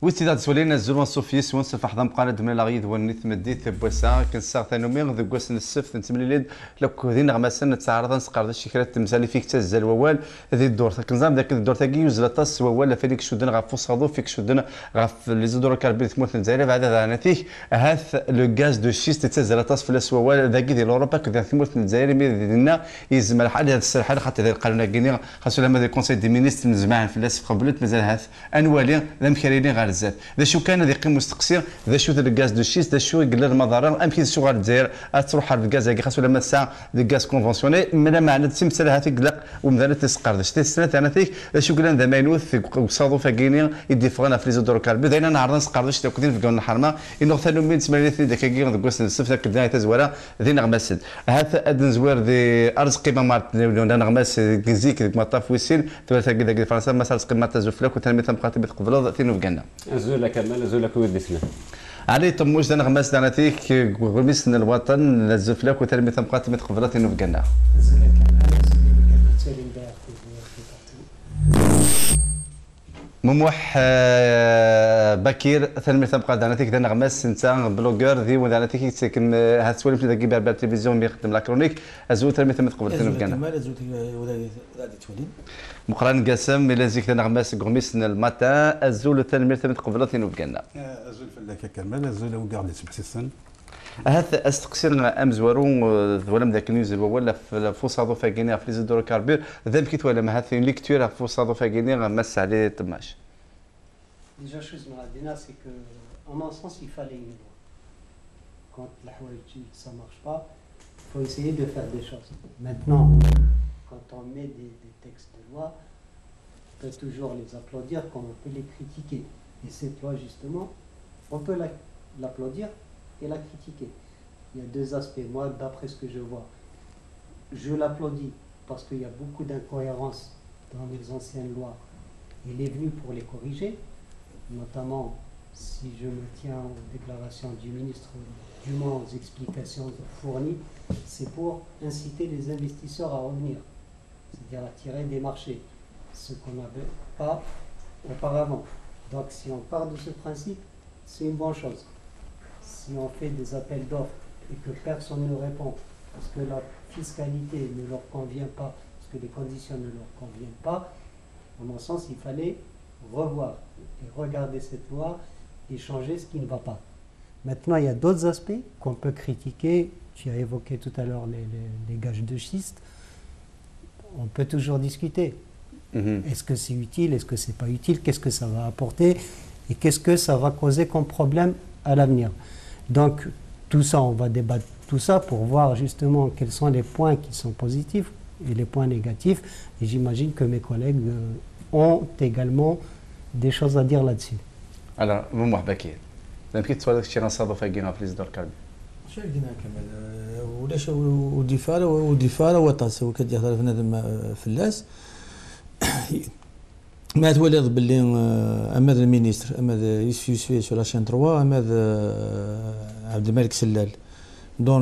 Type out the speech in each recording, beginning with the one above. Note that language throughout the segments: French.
وستيداد سولينا الزلوان صوفيا سوان سفح ضم قناة من الغيث والنيث مديت بوسا كنساغ ثانوميغ ذو قوسن السفت نتمليليد لو كودين غماسن تعرض نسقر الشكرات تمثالي فيك تزال ووال ذي الدور كنظام ذاك الدور تاكي يوزل طاس ووال فيك شدنا غاف فوسادو فيك شدنا غاف لي زودور كاربيت ثموت نزايره بعد هذا نتيك هاث لو غاز دو شيست تزال طاس في الاس ووال ذاك ديال اوروبا كذا ثموت نزايره مي دينا يزم الحال هذا السرحال خاطر هذا القانون كيني خاصو لما دي كونساي دي مينيستر نزمعن في الاس قبلت مازال هاث انوالي ذا مكريني غير الزاد ذا شو كان ذي قيم مستقصير ذا شو ذا الغاز دو شيست ذا شو يقلل المضار امكن شو غير الجزائر تروح على الغاز هكا خاصو لما الساعه الغاز كونفونسيوني من معنى تمثل هذيك قلق ومثلا تسقر شتي السنه تاعنا فيك شو قلنا ذا ماينوث وصادو فاكيني يدي فغنا في لي زودروكاربي داينا نعرض نسقر شتي كنت في قلنا الحرمه انه ثاني من تسمى ذاك كي ذاك السفت كدا تزوره ذي نغمسد هذا ادن زوير ذي ارز قيمه مارت نغمس كزيك مطاف ويسين ثلاثه كذا فرنسا مثلا قيمه تزوفلك وتنمي تمقاتي بتقبلوا ثينو فقنا زولا كمال زولا كويدسنا علي طموش دنا غماس دنا تيك غمسنا الوطن الزفلاك وتنمي تمقاتي بتقبلوا ثينو فقنا زولا كمال مموح بكير ثاني تبقى دانتيك دنا غماس انت بلوجر ذي ودانتيك تسكن هاد سوالف اللي داكي بار التلفزيون بيخدم لا كرونيك ازو ثاني تقبل ثاني فقنا مقران قاسم ملي زيك دنا غماس غمسنا الماتا ازو ثاني تقبل ثاني فقنا ازو فلاك كمال ازو لو قاعد تبحث هذا استقصير امزورو ولا ذاك نيوز ولا في فوسادو فاكيني في لي زودروكاربور ذاك كيت ولا ما هذه ليكتور في فوسادو فاكيني غمس عليه طماش. Déjà, chose Maradina, c'est que, en mon sens, il fallait une loi. Quand la Hawaïti, ça ne marche pas, il faut essayer de faire des choses. Maintenant, quand on met des textes de loi, on peut toujours les applaudir comme on peut les critiquer. Et cette loi, justement, on peut l'applaudir et la critiquer. Il y a deux aspects. Moi, d'après ce que je vois, je l'applaudis parce qu'il y a beaucoup d'incohérences dans les anciennes lois. Il est venu pour les corriger. Notamment si je me tiens aux déclarations du ministre, du moins aux explications fournies, c'est pour inciter les investisseurs à revenir, c'est-à-dire attirer des marchés, ce qu'on n'avait pas auparavant. Donc si on part de ce principe, c'est une bonne chose. Si on fait des appels d'offres et que personne ne répond, parce que la fiscalité ne leur convient pas, parce que les conditions ne leur conviennent pas, à mon sens, il fallait revoir et regarder cette loi et changer ce qui ne va pas. Maintenant, il y a d'autres aspects qu'on peut critiquer. Tu as évoqué tout à l'heure les gages de schiste. On peut toujours discuter. Est-ce que c'est utile? Est-ce que c'est pas utile? Qu'est-ce que ça va apporter? Et qu'est-ce que ça va causer comme problème à l'avenir? Donc, tout ça, on va débattre tout ça pour voir justement quels sont les points qui sont positifs et les points négatifs. Et j'imagine que mes collègues ont également des choses à dire là-dessus. Alors, مموح بكير يمكن تسولف شي نصابه فاكينا في لي زودروكاربور شو قلنا كمال ولاش ودفاره وطاس وكدي هضر بنادم فلاس ما تولد باللي اماد المينيستر اماد يوسف سو لاشين 3 اماد عبد الملك سلال dans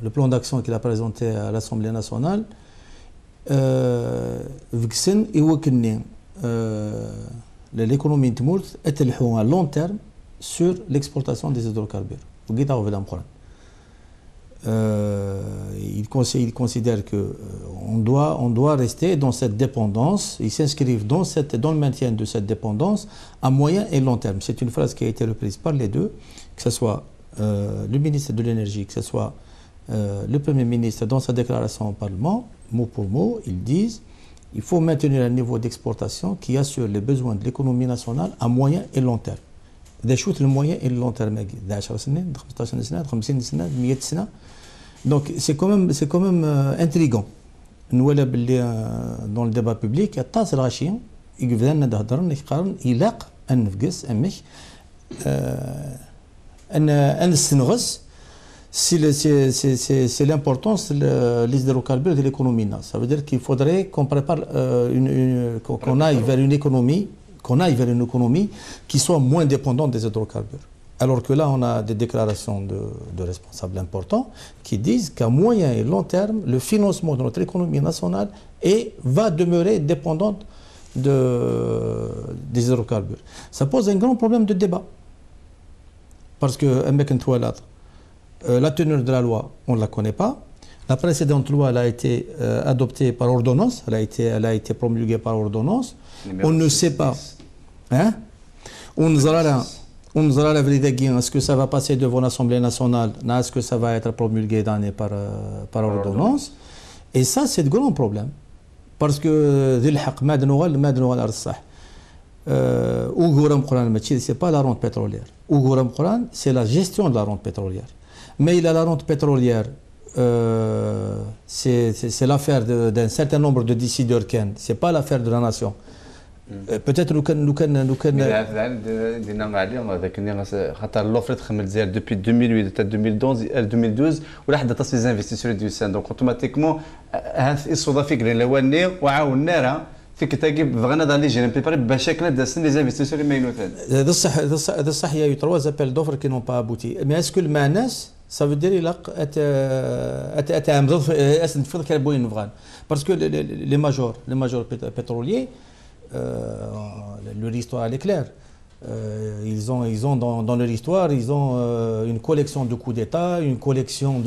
le plan d'action qu'il a présenté à l'Assemblée nationale فكسن يوكلني l'économie تمورت اتلحوا à long terme sur l'exportation des hydrocarbures. Il considère qu'on doit rester dans cette dépendance, ils s'inscrivent dans le maintien de cette dépendance à moyen et long terme. C'est une phrase qui a été reprise par les deux, que ce soit le ministre de l'énergie, que ce soit le Premier ministre dans sa déclaration au Parlement, mot pour mot, ils disent il faut maintenir un niveau d'exportation qui assure les besoins de l'économie nationale à moyen et long terme. Le moyen et le long terme, donc c'est quand même intriguant. Nous dans le débat public, il y a tas de rachins, il y a c'est l'importance des hydrocarbures de l'économie. Ça veut dire qu'il faudrait qu'on prépare qu'on aille vers une économie qui soit moins dépendante des hydrocarbures. Alors que là, on a des déclarations de responsables importants qui disent qu'à moyen et long terme, le financement de notre économie nationale va demeurer dépendante des hydrocarbures. Ça pose un grand problème de débat. Parce que la teneur de la loi, on ne la connaît pas. La précédente loi elle a été adoptée par ordonnance, elle a été promulguée par ordonnance. On ne sait pas. Hein? On nous aura la vérité, est-ce que ça va passer devant l'Assemblée nationale, est-ce que ça va être promulgué par ordonnance. Et ça, c'est de grands problèmes. Parce que c'est pas la rente pétrolière. C'est la gestion de la rente pétrolière. Mais il a la rente pétrolière, c'est l'affaire d'un certain nombre de décideurs, c'est pas l'affaire de la nation. Peut-être nous l'offre depuis 2008 2012 ولا حدا تصل les investisseurs du sein donc automatiquement الصدفه قلنا لواني وعاوننا فيك تاكي بغينا دالي جي بريباري بشكل داسن les investisseurs المينوتين هذا صح il y a eu 3 appels d'offres qui n'ont pas abouti mais est-ce que le MANAS ça veut dire il a parce que les majors pétroliers leur histoire elle est claire. Ils ont dans leur histoire, ils ont une collection de coups d'État, une collection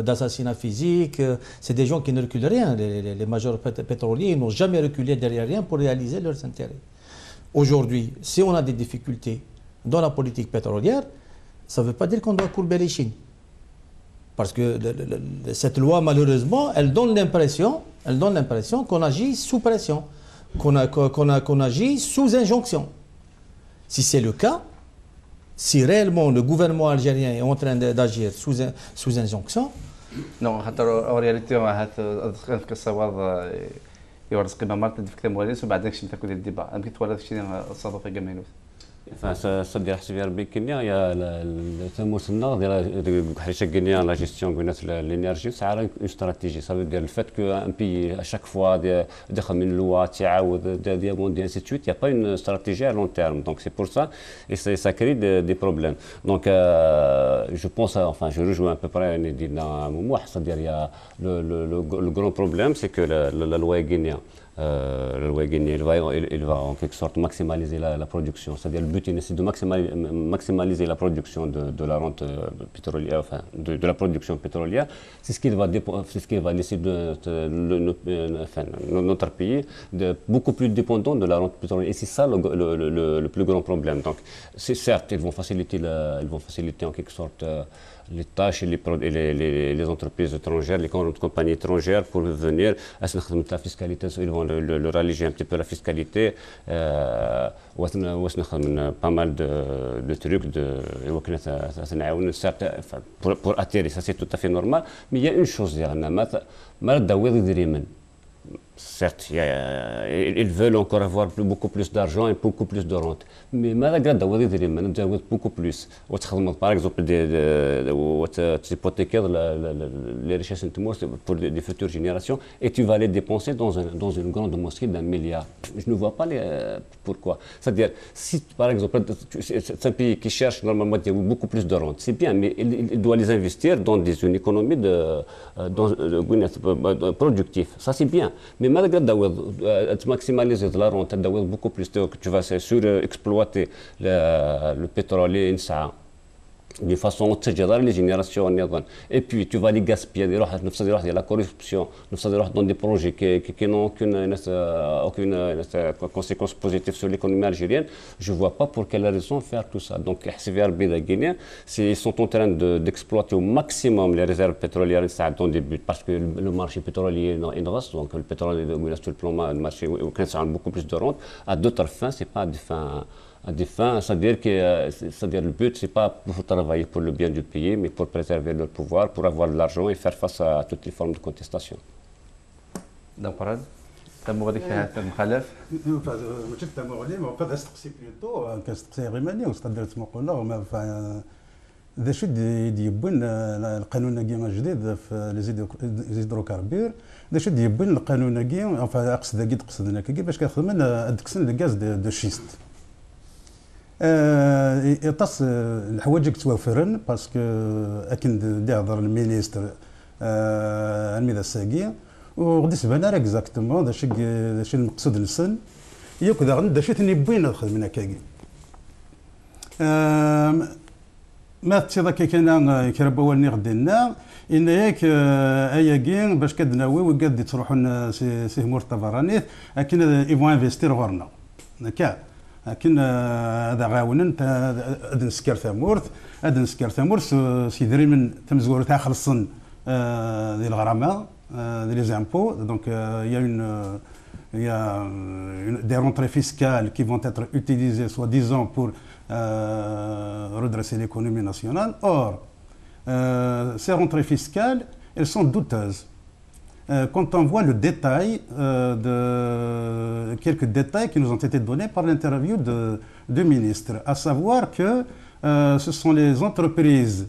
d'assassinats physiques. C'est des gens qui ne reculent rien. Les majors pétroliers n'ont jamais reculé derrière rien pour réaliser leurs intérêts. Aujourd'hui, si on a des difficultés dans la politique pétrolière, ça ne veut pas dire qu'on doit courber les chines. Parce que cette loi, malheureusement, elle donne l'impression qu'on agit sous pression. Qu'on agit sous injonction. Si c'est le cas, si réellement le gouvernement algérien est en train d'agir sous injonction. Non, en réalité, on a que savoir يورث قيمه مارت في كتاب مغاديس وبعدين شي تاكل الديبا يمكن تولى شي صادف كامينوس Ça dire حسب ربي كنيا يا تموسنا ديال حيت كنيا لا جيستيون قلنا الانرجي ساعه اون استراتيجي ça veut dire le fait que un pays à chaque fois دخل من لوا تعاود ديال موندي انسي تويت il y a pas une stratégie à long terme donc c'est pour ça et ça crée des problèmes donc je pense enfin je rejoins à peu près Nedina Moumouh c'est-à-dire il y a le grand problème c'est que la loi guinéenne le loi guinéenne il va en quelque sorte maximaliser la production c'est-à-dire le but c'est de maximaliser la production de la rente pétrolière enfin de la production pétrolière c'est ce qui va laisser notre pays beaucoup plus dépendant de la rente pétrolière et c'est ça le plus grand problème donc c'est certes ils vont faciliter en quelque sorte les tâches et les entreprises étrangères, les compagnies étrangères pour venir à la fiscalité, ils vont leur alléger un petit peu la fiscalité, pas mal de trucs pour atterrir, ça c'est tout à fait normal. Mais il y a une chose, certes, ils veulent encore avoir beaucoup plus d'argent et beaucoup plus de rente. Mais malgré beaucoup plus. Par exemple, hypothéquer les richesses pour les futures générations et tu vas les dépenser dans une grande mosquée d'1 milliard. Je ne vois pas pourquoi. C'est-à-dire, si par exemple, c'est un pays qui cherche normalement beaucoup plus de rente, c'est bien, mais il doit les investir dans une économie productive. Ça, c'est bien. Mais malgré de maximaliser la rente, beaucoup plus tu vas surexploiter le pétrole de façon تجدر les générations et puis tu vas les gaspiller il y a la corruption dans des projets qui n'ont aucune conséquence positive sur l'économie algérienne je vois pas pour quelle raison faire tout ça donc les Guinéens ils sont en train d'exploiter au maximum les réserves pétrolières dans des buts parce que le marché pétrolier est reste donc le pétrole sur le plan du marché a beaucoup plus de rente à d'autres fins c'est pas des fins à des fins, c'est-à-dire le but, c'est pas pour travailler pour le bien du pays, mais pour préserver leur pouvoir, pour avoir de l'argent et faire face à toutes les formes de contestation. Donc, Parad, tu as موغادي المخالف ماشي تموغلي ما بقى تستقسي بلوتو كنستقسي غير ماني وستقدر تمقول له ذا شي يبون القانون كيما جديد في لي زيدروكاربير ذا شي يبون القانون كيما اقصد كي تقصدنا كي باش كنخدم ادكسن الغاز دو شيست يطاس الحوايج توفرن باسكو اكن يهضر المينيستر الميدا الساقيه وغادي تبان راه اكزاكتومون داكشي المقصود للسن ياك داغن دا شي نبوين خدمنا كاكي ما تيضا كيكنا كربا ولني غدينا ان ياك اياكين باش كدناوي وقاد تروحوا سي همور الطبرانيت لكن ايفون انفستير غورنا هكا لكن هذا غاونن هاد نسكر ثمورث سيدري من تمزور تاع خلصن ديال الغرامه ديال لي زامبو دونك il y a des rentrées fiscales qui vont être utilisées soi-disant pour redresser l'économie nationale. Or, ces rentrées fiscales, elles sont douteuses. Quand on voit le détail quelques détails qui nous ont été donnés par l'interview de ministre, à savoir que ce sont les entreprises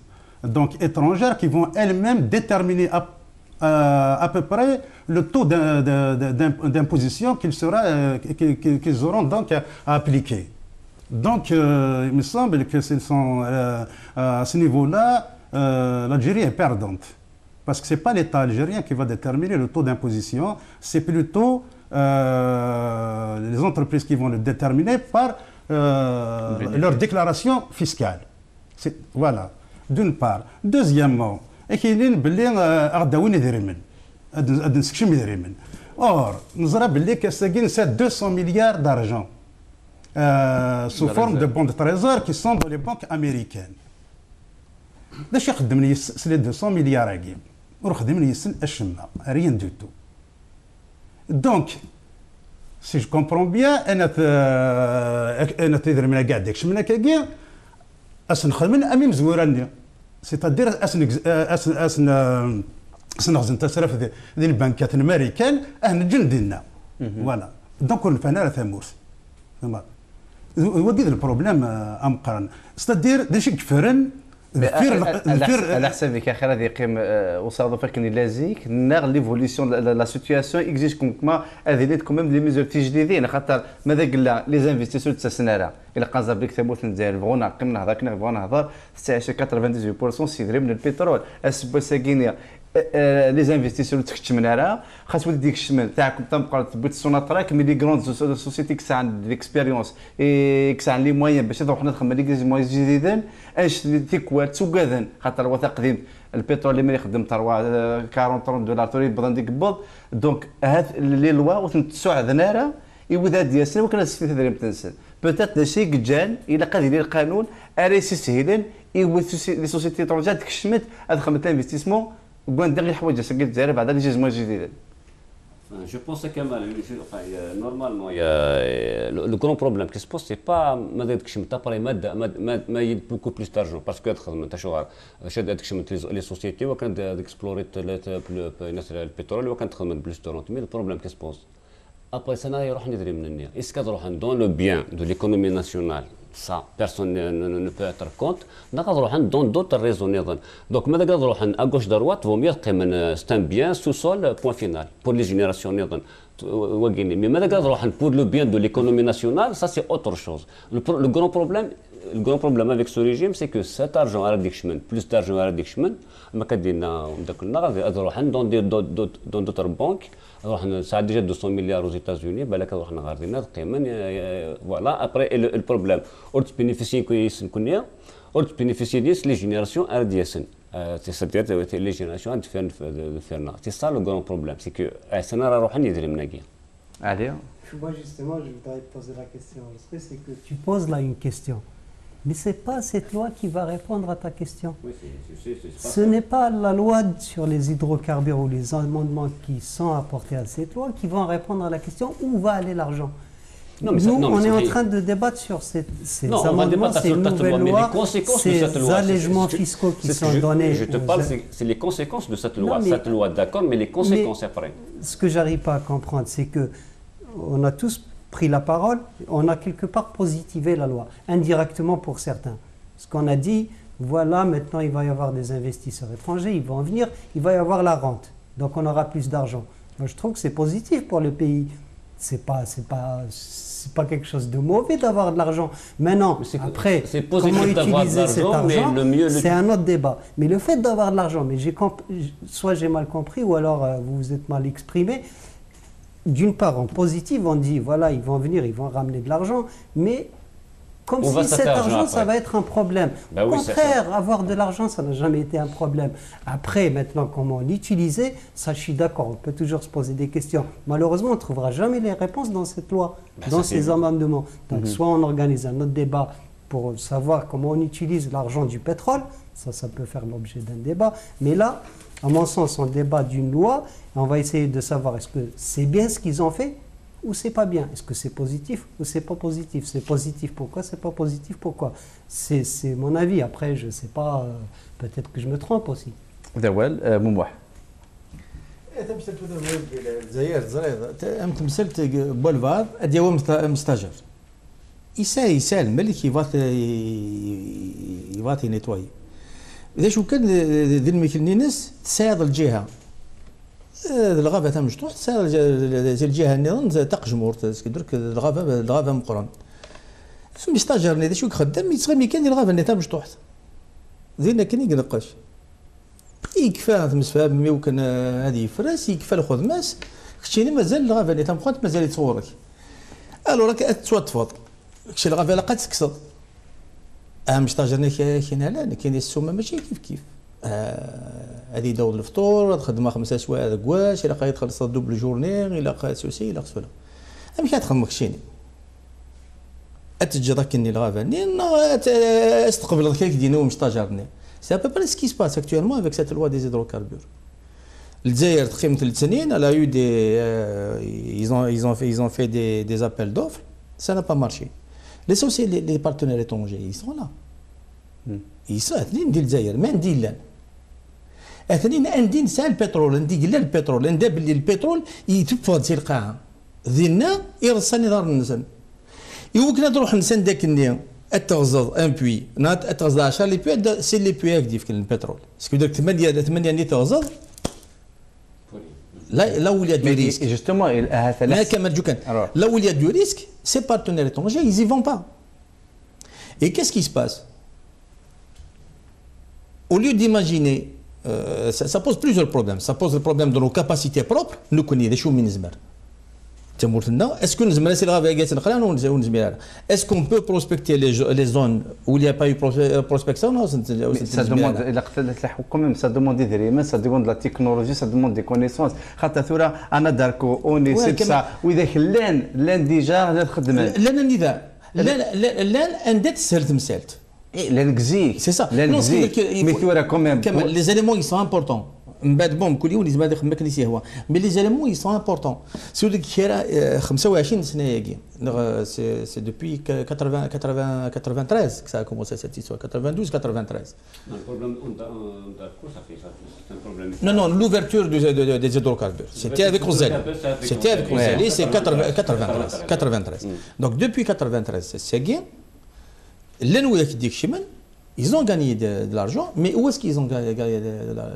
donc étrangères qui vont elles-mêmes déterminer à peu près le taux d'imposition qu'ils auront donc à appliquer. Donc, il me semble que à ce niveau-là, l'Algérie est perdante. Parce que ce n'est pas l'État algérien qui va déterminer le taux d'imposition, c'est plutôt les entreprises qui vont le déterminer par leur déclaration fiscale. Voilà, d'une part. Deuxièmement, كاينين باللي غداوين يدريمن هاد نسكشم يدريمن اور نزرى باللي كاساكين 200 مليار d'argent sous forme de bons de trésor qui sont dans les banques américaines. باش يخدم لي 200 مليار هاكي ورخدم لي يسن الشمه ريان دو تو. دونك سي جو كومبرون بيان انا تيدير من كاع داكشي من هكاكي اسنخدم امي مزوراني سيتادير اسنخزن تصرف ديال البنكات الامريكان اهنا جندنا فوالا دونك الفنانه ثمورث هو كذا البروبليم امقرن ستادير داكشي كفرن على حسابك اخي هذه يقيم وصادف كني لازيك ناغ ليفوليسيون لا سيتوياسيون اكزيج كومكما هذه لي كوميم لي ميزور تجديدين خاطر ماذا قلنا لي زانفيستيسور تاع السناره الى قازا بك ثبوت نزال بغونا نعقم نهضر كنا بغونا نهضر 98% سيدري من البترول اسبو ساكينيا لي زانفيستيسور تخش من هنا خاص ولد ديك الشمال تاعكم تنبقى تبغي تسوناطراك مي لي غروند سوسيتي كس عند ليكسبيريونس كس عند لي موين باش نروح نخدم لي موين جديدين اش تيكوال تسوقاذن خاطر هو تقديم البترول اللي يخدم تروا 40 دولار توري بضان ديك البض دونك هاد لي لوا وتنتسو عندنا يوذا ديالنا وكان السفيت هذا تنسل بوتيت شي جان الى قاد يدير القانون اري سهلا لي سوسيتي ترونجات تكشمت هاد خدمت انفستيسمون وكان دير الحوايج ساكن الجزائر بعد لي جيزمون جديده. Je pense que normalement, le grand problème qui se pose, c'est pas il y a beaucoup plus d'argent parce que les sociétés ont explorer le pétrole, ils ont plus de rente. Mais le problème qui se pose, après ça, est-ce que dans le bien de l'économie nationale, ça, personne ne peut être contre. Dans d'autres raisons. Donc, à gauche, à droite, vaut mieux que c'est un bien sous-sol, point final, pour les générations. Mais pour le bien de l'économie nationale, ça c'est autre chose. Le grand problème avec ce régime, c'est que cet argent à la plus d'argent à la dans d'autres banques. Ça a déjà 200 milliards aux États-Unis, voilà. Après, le problème, autres bénéficiaires les générations RDSN, c'est-à-dire les générations de Ferna. C'est ça le grand problème, c'est que ça n'a rien à dire. Allez. Moi, justement, je voudrais te poser la question. C'est que tu poses là une question. Mais ce n'est pas cette loi qui va répondre à ta question. Oui, ce n'est pas la loi sur les hydrocarbures ou les amendements qui sont apportés à cette loi qui vont répondre à la question où va aller l'argent. On est en train de débattre sur ces amendements, ces nouvelles lois, ces allègements fiscaux qui sont donnés. Je te parle, c'est les conséquences de cette loi. Cette loi, d'accord, mais les conséquences après. Ce que j'arrive pas à comprendre, c'est que on a tous pris la parole, on a quelque part positivé la loi, indirectement pour certains. Ce qu'on a dit, voilà, maintenant il va y avoir des investisseurs étrangers, ils vont venir, il va y avoir la rente, donc on aura plus d'argent. Moi je trouve que c'est positif pour le pays. C'est pas quelque chose de mauvais d'avoir de l'argent. Maintenant, après, comment utiliser cet argent, c'est un autre débat. Mais le fait d'avoir de l'argent, mais soit j'ai mal compris ou alors vous vous êtes mal exprimé, d'une part, en positif, on dit, voilà, ils vont venir, ils vont ramener de l'argent, mais comme On va si se cet faire argent, après. ça va être un problème. Bah Au oui, c'est contraire, avoir de l'argent, ça n'a jamais été un problème. Après, maintenant, comment l'utiliser, ça, je suis d'accord, on peut toujours se poser des questions. Malheureusement, on ne trouvera jamais les réponses dans cette loi, dans ça, c'est ces évident. amendements. Donc, soit on organise un autre débat pour savoir comment on utilise l'argent du pétrole, ça peut faire l'objet d'un débat. Mais là, à mon sens, on débat d'une loi, et on va essayer de savoir est-ce que c'est bien ce qu'ils ont fait ou c'est pas bien. Est-ce que c'est positif ou c'est pas positif? C'est positif, pourquoi? C'est pas positif, pourquoi? C'est mon avis. Après, je sais pas, peut-être que je me trompe aussi. داوال مموح. تمثلت الجزائر تمثلت بولفار ادي هو مستاجر يسال ملك يفاتي نيتواي اذا شو كان ذي الميكانينس تساعد الجهه الغابه تاع مشطوح تساعد الجهه النظام تاع جمهور درك الغابه مقرن مستاجر اذا شو خدام يتسغي كان الغابه تاع مشطوح زين كان ينقش يكفى تمسفى بمي وكان هذه يفرس يكفى الخدماس كشيني مازال الغابه اللي تمخوت مازال يتصورك الو راك تتوطفط كشي الغابه لقات تكسر مش تاجرنا كاين لا كاين السومه ماشي كيف هذه داود الفطور خدمه 5 سوايع كواش الا قايد تخلص دوبل جورني الا قايد سوسي الا خسوله مش كتخدم كشيني اتجي كني الغابه استقبل كيك دينو مش تاجرني. C'est à peu près ce qui se passe actuellement avec cette loi des hydrocarbures. Le Zaïre, elle a eu ils ont fait des appels d'offres, ça n'a pas marché. Les sociétés, les partenaires étrangers, ils sont là. Ils sont là, ils disent Zaïre, mais ils disent là. Ils disent c'est le pétrole, ils disent le pétrole, ils disent le pétrole, ils تفضل تلقاها. ذينا يرسل دار النسم. يمكن تروح نسن داك النية. التغزض ان بوي نات التغزض 10 لي بوي سي لي بوي هكذا في البترول سكو داك 8 اللي تغزض لا où il y a du risque justement ما كما كان là où il y a du risque ces partenaires étrangers ils y vont pas et qu'est-ce qui se passe au lieu d'imaginer ça pose plusieurs problèmes ça pose le problème de nos capacités propres nous connaissons شو من زمر est-ce que nous est-ce qu'on peut prospecter les zones où il n'y a pas eu prospection? Non, ça demande quand même ça demande des éléments, ça demande de la technologie, ça demande des connaissances. خاطر انا داركو اوني سبسا واذا لان ديجا نخدم لان النداء لان اندت سهلت مسالت لان كزيك سي سا لان كزيك مي ثورا كوميم les éléments ils sont importants من بعد بوم كل يوم لازم هذا خدمك نسيه هو مي لي زالمون ils sont importants سو ديك الشيء 25 سنه ياكي سي دوبي 93 que ça a commencé cette histoire 92 93 Le problème d'Arco, ça fait ça. C'est un problème. Non, l'ouverture des hydrocarbures. C'était avec Roselli. C'était avec Roselli, c'est 93. Donc depuis 93, c'est bien. Les nouveaux qui disent ils ont gagné de l'argent, mais où est-ce qu'ils ont gagné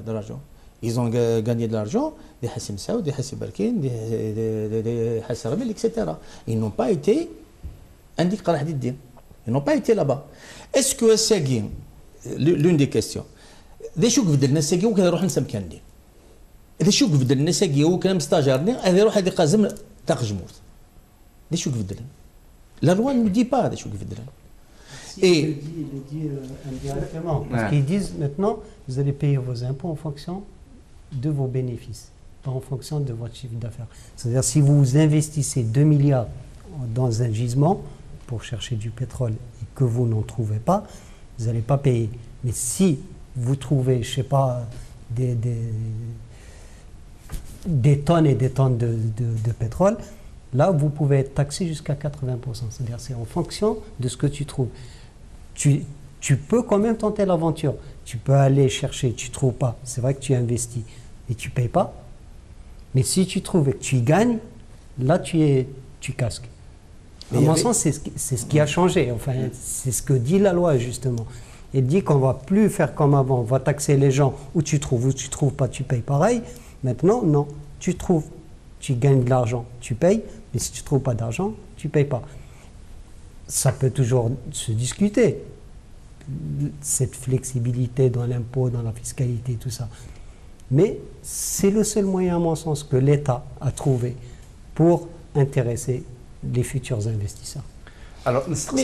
de l'argent? Ils ont gagné de l'argent, des Hassim Saoud, des Hassim Barkin, des Hassim Rabil, etc. Ils n'ont pas été indiqués. Ils n'ont pas été là-bas. Est-ce que c'est l'une des questions? Des choses que بدلنا الساقي وكان يروح نسم كاندي. des choses que بدلنا الساقي وكان مستاجرني هذا يروح هذا قازم تاع جمهور. des choses que بدلنا. La loi ne dit pas des choses que بدلنا. Il le dit indirectement. Parce qu'ils disent maintenant, vous allez payer vos impôts en fonction de vos bénéfices, pas en fonction de votre chiffre d'affaires. C'est-à-dire si vous investissez 2 milliards dans un gisement pour chercher du pétrole et que vous n'en trouvez pas, vous n'allez pas payer. Mais si vous trouvez, je ne sais pas, des tonnes et des tonnes de pétrole, là vous pouvez être taxé jusqu'à 80%. C'est-à-dire c'est en fonction de ce que tu trouves. Tu peux quand même tenter l'aventure. Tu peux aller chercher, tu ne trouves pas. C'est vrai que tu investis et tu ne payes pas. Mais si tu trouves et que tu y gagnes, là tu casques. À mon sens, c'est ce qui a changé. Enfin, c'est ce que dit la loi justement. Elle dit qu'on ne va plus faire comme avant. On va taxer les gens où tu trouves pas, tu payes pareil. Maintenant, non. Tu trouves, tu gagnes de l'argent, tu payes. Mais si tu ne trouves pas d'argent, tu ne payes pas. Ça peut toujours se discuter, cette flexibilité dans l'impôt, dans la fiscalité, tout ça. Mais c'est le seul moyen, à mon sens, que l'État a trouvé pour intéresser les futurs investisseurs. Alors, non, je sais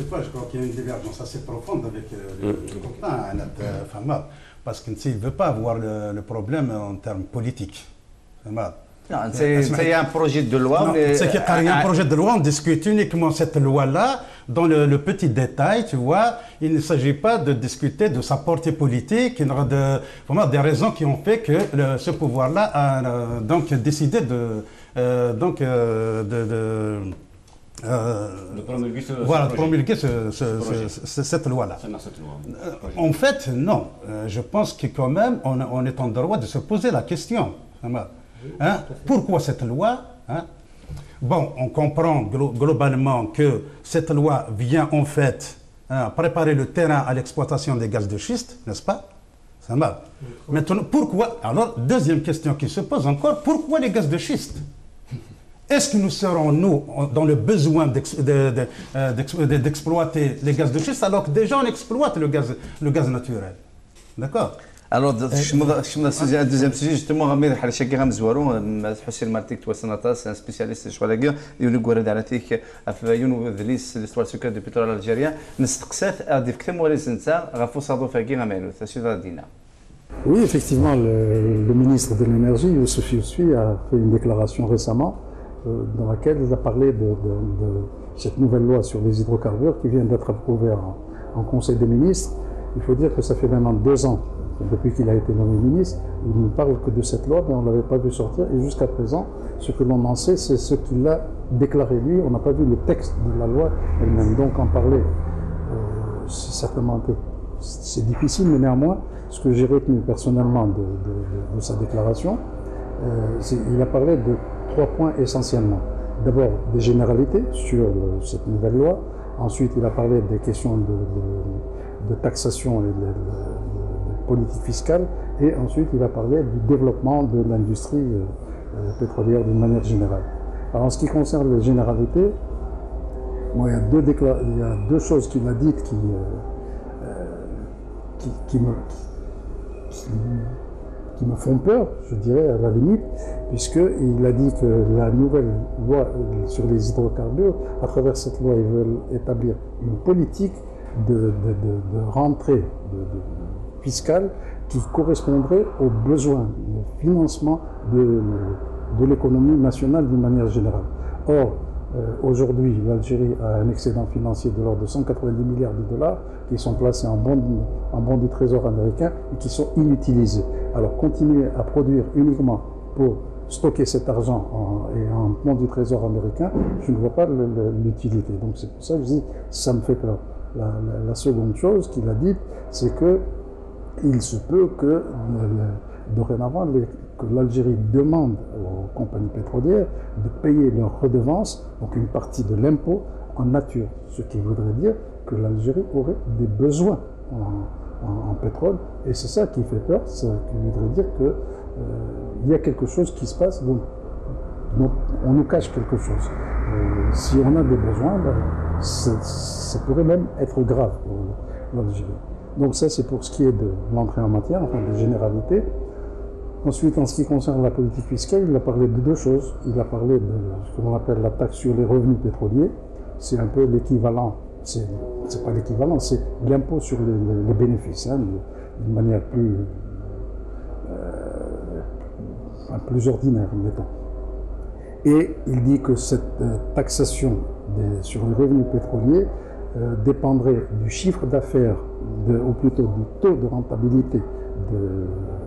pas, je crois qu'il y a une divergence assez profonde avec le copain, Famad, parce qu'il ne veut pas voir le problème en termes politiques. C'est un projet de loi. C'est qu'il y a un projet de loi, on discute uniquement cette loi-là, dans le petit détail, tu vois. Il ne s'agit pas de discuter de sa portée politique, vraiment des raisons qui ont fait que ce pouvoir-là a donc décidé de promulguer cette loi-là. En fait, non. Je pense que quand même, on est en droit de se poser la question. Hein? Pourquoi cette loi? Hein? Bon, on comprend globalement que cette loi vient en fait préparer le terrain à l'exploitation des gaz de schiste, n'est-ce pas? Ça va. Maintenant, pourquoi? Alors, deuxième question qui se pose encore, pourquoi les gaz de schiste? Est-ce que nous serons, nous, dans le besoin d'exploiter les gaz de schiste alors que déjà on exploite le gaz naturel? D'accord? Alors, un deuxième sujet, justement, Ramir Harchaki Ramzouarou, Hussein Martik, c'est un spécialiste de la يقول على تيك في ذليس l'histoire secrète du pétrole algérien نستقسات أديف كثم ولا سنتا غفو صادو فاكي غمانو تسيدا دينا. Oui, effectivement, le ministre de l'énergie, Youssef Yousfi, a fait une déclaration récemment dans laquelle il a parlé de cette nouvelle loi sur les hydrocarbures qui vient d'être approuvée en Conseil des ministres. Il faut dire que ça fait maintenant 2 ans depuis qu'il a été nommé ministre, il ne parle que de cette loi, mais on ne l'avait pas vu sortir. Et jusqu'à présent, ce que l'on en sait, c'est ce qu'il a déclaré lui. On n'a pas vu le texte de la loi elle-même. Donc en parler, c'est certainement que c'est difficile, mais néanmoins, ce que j'ai retenu personnellement de sa déclaration, il a parlé de 3 points essentiellement. D'abord, des généralités sur cette nouvelle loi. Ensuite, il a parlé des questions de taxation et de politique fiscale, et ensuite il a parlé du développement de l'industrie pétrolière d'une manière générale. Alors en ce qui concerne les généralités, moi, il y a 2 choses qu'il a dites qui me font peur, je dirais à la limite, puisqu'il a dit que la nouvelle loi sur les hydrocarbures, à travers cette loi, ils veulent établir une politique de rentrée fiscale qui correspondrait aux besoins de financement de l'économie nationale d'une manière générale. Or, aujourd'hui, l'Algérie a un excédent financier de l'ordre de 190 milliards de dollars qui sont placés en bons du Trésor américain et qui sont inutilisés. Alors, continuer à produire uniquement pour stocker cet argent en bons du Trésor américain, je ne vois pas l'utilité. Donc, c'est pour ça que je dis, ça me fait peur. La seconde chose qu'il a dit, c'est que il se peut que dorénavant que l'Algérie demande aux compagnies pétrolières de payer leurs redevances, donc une partie de l'impôt, en nature. Ce qui voudrait dire que l'Algérie aurait des besoins en pétrole. Et c'est ça qui fait peur, ça voudrait dire qu'il y a quelque chose qui se passe, donc on nous cache quelque chose. Si on a des besoins, ça pourrait même être grave pour l'Algérie. Donc ça, c'est pour ce qui est de l'entrée en matière, enfin de généralité. Ensuite, en ce qui concerne la politique fiscale, il a parlé de 2 choses. Il a parlé de ce que l'on appelle la taxe sur les revenus pétroliers. C'est un peu l'équivalent, c'est pas l'équivalent, c'est l'impôt sur les bénéfices, hein, d'une manière plus ordinaire, mettons. Et il dit que cette taxation sur les revenus pétroliers dépendrait du chiffre d'affaires, ou plutôt du taux de rentabilité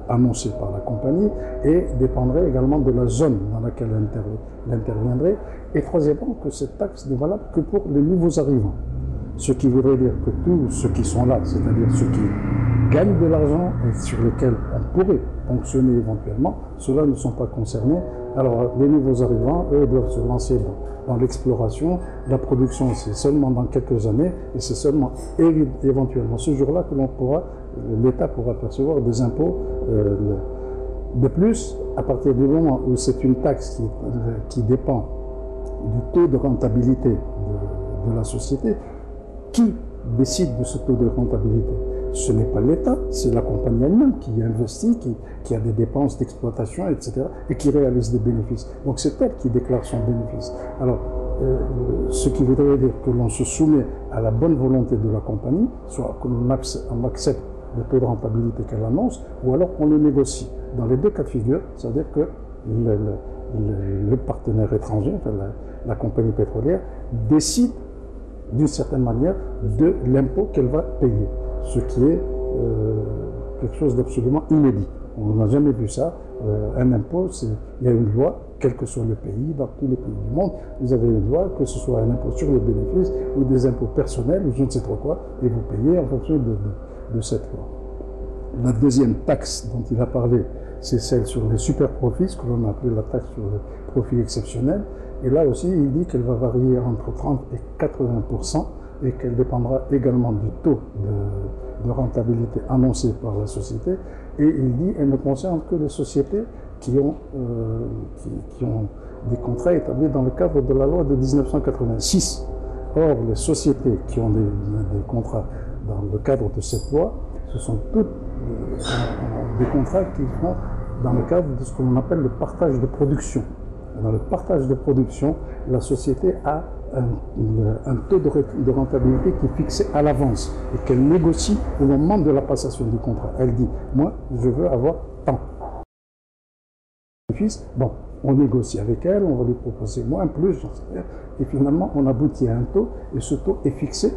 annoncé par la compagnie, et dépendrait également de la zone dans laquelle elle interviendrait. Et troisièmement, que cette taxe n'est valable que pour les nouveaux arrivants. Ce qui voudrait dire que tous ceux qui sont là, c'est-à-dire ceux qui gagnent de l'argent et sur lesquels on pourrait fonctionner éventuellement, ceux-là ne sont pas concernés. Alors les nouveaux arrivants, eux, doivent se lancer dans l'exploration. La production, c'est seulement dans quelques années, et c'est seulement éventuellement ce jour-là que l'État pourra percevoir des impôts de plus, à partir du moment où c'est une taxe qui dépend du taux de rentabilité de la société. Qui décide de ce taux de rentabilité? ce n'est pas l'État, c'est la compagnie elle-même qui investit, qui a des dépenses d'exploitation, etc., et qui réalise des bénéfices. Donc c'est elle qui déclare son bénéfice. Alors, ce qui voudrait dire que l'on se soumet à la bonne volonté de la compagnie, soit qu'on accepte le taux de rentabilité qu'elle annonce, ou alors qu'on le négocie. Dans les deux cas de figure, c'est-à-dire que le partenaire étranger, enfin la compagnie pétrolière, décide d'une certaine manière de l'impôt qu'elle va payer, ce qui est quelque chose d'absolument inédit. On n'a jamais vu ça. Un impôt, il y a une loi, quel que soit le pays, dans tous les pays du monde, vous avez une loi, que ce soit un impôt sur les bénéfices ou des impôts personnels ou je ne sais trop quoi, et vous payez en fonction de cette loi. La deuxième taxe dont il a parlé, c'est celle sur les super profits, ce que l'on a appelé la taxe sur le profit exceptionnel. Et là aussi, il dit qu'elle va varier entre 30 et 80% et qu'elle dépendra également du taux de rentabilité annoncé par la société. Et il dit qu'elle ne concerne que les sociétés qui ont des contrats établis dans le cadre de la loi de 1986. Or, les sociétés qui ont des contrats dans le cadre de cette loi, ce sont toutes des contrats qui sont dans le cadre de ce que l'on appelle le partage de production. Dans le partage de production, la société a un taux de rentabilité qui est fixé à l'avance et qu'elle négocie au moment de la passation du contrat. Elle dit, moi, je veux avoir tant. Bon, on négocie avec elle, on va lui proposer moins, plus, j'en sais rien. Et finalement, on aboutit à un taux et ce taux est fixé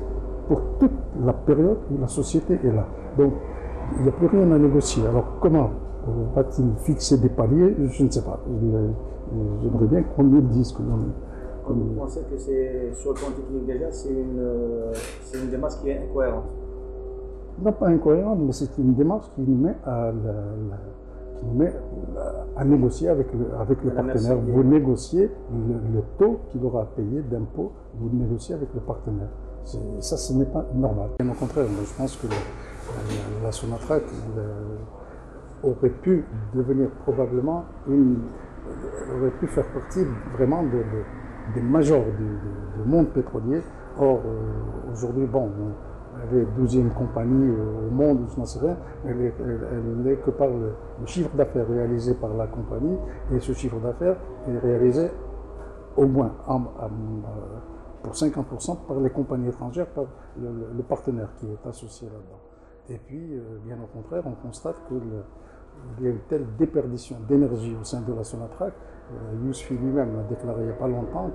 pour toute la période où la société est là. Donc, il n'y a plus rien à négocier. Alors, comment va-t-il fixer des paliers? Je ne sais pas. J'aimerais bien qu'on nous le dise. Vous pensez que sur le plan technique déjà, c'est une démarche qui est incohérente? Non, pas incohérente, mais c'est une démarche qui nous met à négocier avec le partenaire. Vous négociez le taux qu'il aura à payer d'impôt, vous négociez avec le partenaire. Ça, ce n'est pas normal. Bien au contraire, je pense que la Sonatrach aurait pu devenir probablement aurait pu faire partie vraiment des majors du monde pétrolier. Or, aujourd'hui, bon, elle est 12e compagnie au monde, je n'en sais rien, elle n'est que par le chiffre d'affaires réalisé par la compagnie, et ce chiffre d'affaires est réalisé au moins pour 50% par les compagnies étrangères, par le partenaire qui est associé là-dedans. Et puis, bien au contraire, on constate qu'il y a une telle déperdition d'énergie au sein de la Sonatrach. Yousfi lui-même a déclaré il n'y a pas longtemps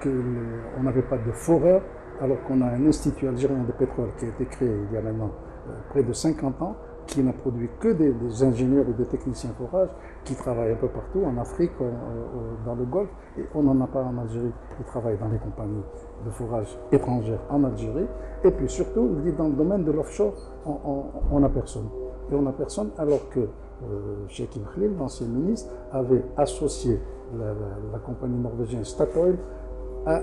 qu'on n'avait pas de foreur, alors qu'on a un institut algérien de pétrole qui a été créé il y a maintenant près de 50 ans, qui n'a produit que des ingénieurs et des techniciens forage qui travaillent un peu partout, en Afrique, dans le Golfe, et on n'en a pas en Algérie. Ils travaillent dans les compagnies de forage étrangères en Algérie. Et puis surtout, il dit dans le domaine de l'offshore, on n'a personne. Et on n'a personne alors que Cheikh Khalil, l'ancien ministre, avait associé la compagnie norvégienne Statoil à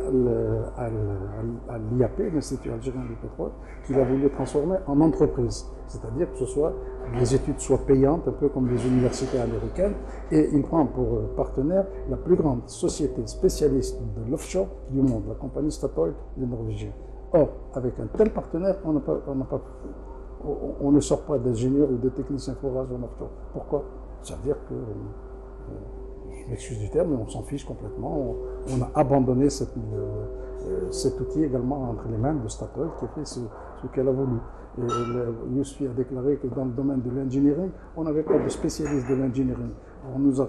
l'IAP, l'Institut algérien du pétrole, qu'il a voulu transformer en entreprise. C'est-à-dire que les études soient payantes, un peu comme les universités américaines, et il prend pour partenaire la plus grande société spécialiste de l'offshore du monde, la compagnie Statoil, les Norvégiens. Or, avec un tel partenaire, on ne sort pas d'ingénieurs ou de techniciens forage en offshore. Pourquoi? C'est-à-dire que, je m'excuse du terme, mais on s'en fiche complètement. On a abandonné cet outil également entre les mains de Statoil qui a fait ce qu'elle a voulu. Et Yousfi a déclaré que dans le domaine de l'engineering, on n'avait pas de spécialistes de l'engineering. On nous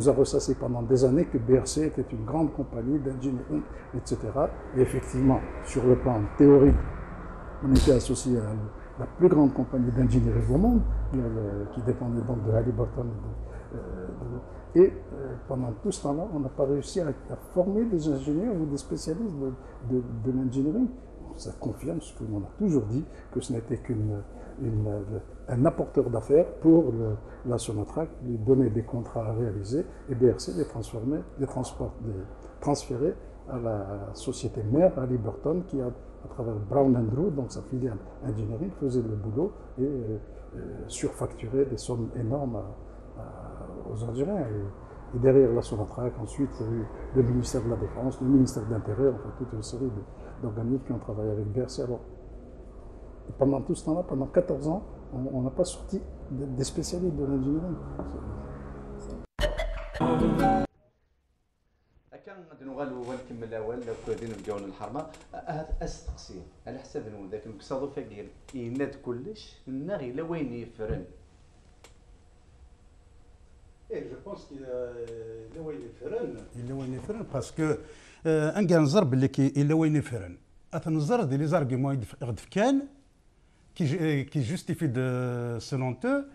a ressassé pendant des années que BRC était une grande compagnie d'engineering, etc. Et effectivement, sur le plan théorique, on était associé à la plus grande compagnie d'ingénierie au monde, qui dépendait donc de Halliburton. Et pendant tout ce temps-là, on n'a pas réussi à former des ingénieurs ou des spécialistes de l'engineering. Ça confirme ce que l'on a toujours dit, que ce n'était qu'un apporteur d'affaires pour la Sonatrach, lui donner des contrats à réaliser et BRC les transférer à la société mère, à Halliburton, qui à travers Brown & Root, donc sa filiale engineering, faisait le boulot et surfacturait des sommes énormes aux Algériens. Et derrière la Sonatrach, ensuite, il y a eu le ministère de la Défense, le ministère de l'Intérieur, enfin toute une série d'organismes qui ont travaillé avec BRCRO. Et pendant tout ce temps-là, pendant 14 ans, on n'a pas sorti des spécialistes de l'ingénierie. كان نغالو ونكمل الاول لو كنا نبداو الحرمه استقسي على حساب ذاك المكساضو فقير يناد كلش النغي الا وين يفرن. Et je pense qu'il est وين يفرن باسكو ان كان نزر باللي الا وين يفرن اتنزر دي لي زارغيمون يغدف كان qui justifie selon eux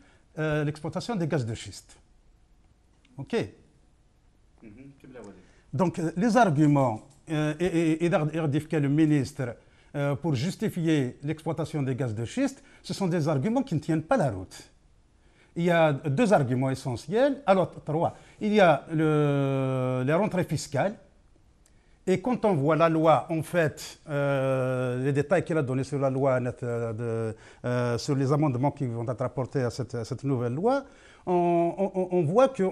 l'exploitation des gaz de schiste. Ok. Donc les arguments et le ministre pour justifier l'exploitation des gaz de schiste, ce sont des arguments qui ne tiennent pas la route. Il y a deux arguments essentiels. Alors, trois. Il y a les rentrées fiscales. Et quand on voit la loi, en fait, les détails qu'il a donnés sur la loi, sur les amendements qui vont être apportés à cette nouvelle loi, on voit que,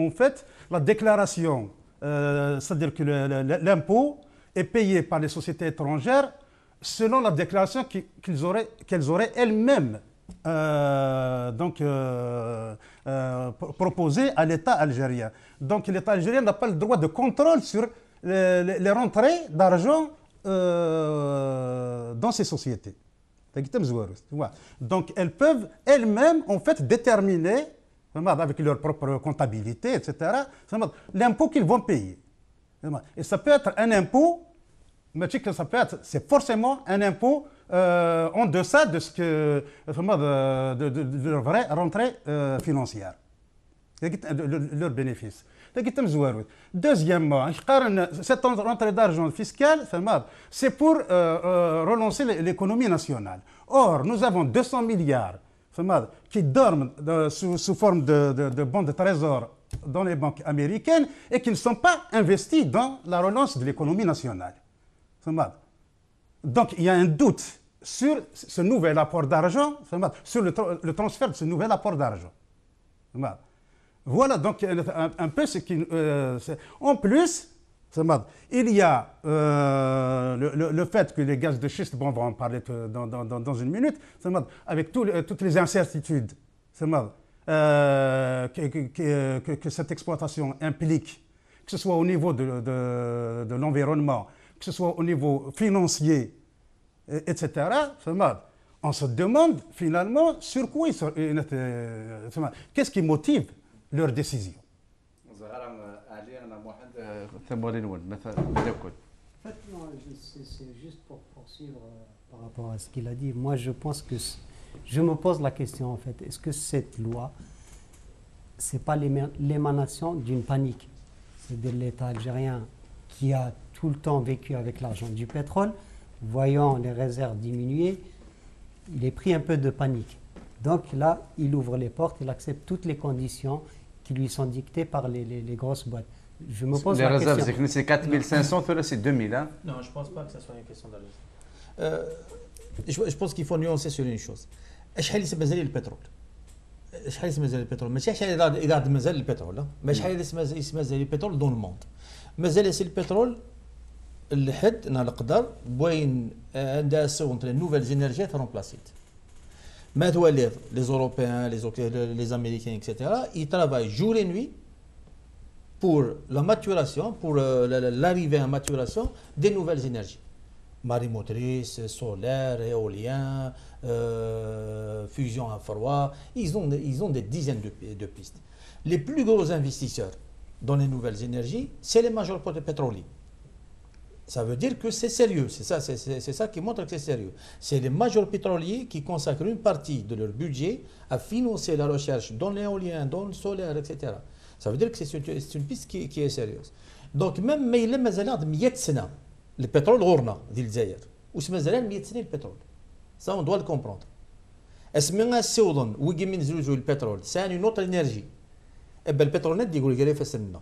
en fait, la déclaration, c'est-à-dire que l'impôt est payé par les sociétés étrangères selon la déclaration qu'elles auraient elles-mêmes proposée à l'État algérien. Donc l'État algérien n'a pas le droit de contrôle sur les rentrées d'argent dans ces sociétés. Donc elles peuvent elles-mêmes en fait déterminer avec leur propre comptabilité, etc., l'impôt qu'ils vont payer. Et ça peut être un impôt, mais c'est forcément un impôt en deçà de ce que de leur vraie rentrée financière, leur bénéfice. Deuxièmement, cette rentrée d'argent fiscal, c'est pour relancer l'économie nationale. Or, nous avons 200 milliards qui dorment sous forme de bons de trésor dans les banques américaines et qui ne sont pas investis dans la relance de l'économie nationale. Donc il y a un doute sur ce nouvel apport d'argent, sur le transfert de ce nouvel apport d'argent. Voilà donc un peu ce qui... en plus, il y a le fait que les gaz de schiste, bon, on va en parler dans une minute, avec toutes les incertitudes que cette exploitation implique, que ce soit au niveau de l'environnement, que ce soit au niveau financier, etc., on se demande finalement sur quoi qu'est-ce qui motive leur décision. En fait, c'est juste pour poursuivre par rapport à ce qu'il a dit. Moi, je pense que je me pose la question en fait, est-ce que cette loi, c'est pas l'émanation d'une panique, c'est-à-dire l'État algérien qui a tout le temps vécu avec l'argent du pétrole, voyant les réserves diminuer, il est pris un peu de panique. Donc là, il ouvre les portes, il accepte toutes les conditions qui lui sont dictées par les grosses boîtes. Je me pose la question. Les réserves, c'est 4500, c'est 2000. Hein? Non, je ne pense pas que ce soit une question d'argent. Je pense qu'il faut nuancer sur une chose. شحال اللي مازال البترول شحال اللي مازال البترول ماشي شحال اذا مازال البترول ما شحال اللي مازال البترول دون الموند مازال سي البترول لحد نقدر بوين عندها سونت لي نوفيل انرجي ترومبلاسيت ما تولي لي زوروبيان les américains etc ils travaillent jour et nuit pour la maturation pour l'arrivée à maturation des nouvelles énergies marémotrices, solaires, éoliens, fusion à froid, ils ont des dizaines de pistes. Les plus gros investisseurs dans les nouvelles énergies, c'est les majors pétroliers. Ça veut dire que c'est sérieux, c'est ça qui montre que c'est sérieux. C'est les majors pétroliers qui consacrent une partie de leur budget à financer la recherche dans l'éolien, dans le solaire, etc. Ça veut dire que c'est une piste qui est sérieuse. Donc même mais il est mazal 100 سنة البترول غورنا ديال الجزائر واش مازال 100 سنه البترول ça on doit le comprendre اسمنا السودان ويجي من زوجو البترول ثاني نوت انرجي ابا البترول نت يقول لك فسرنا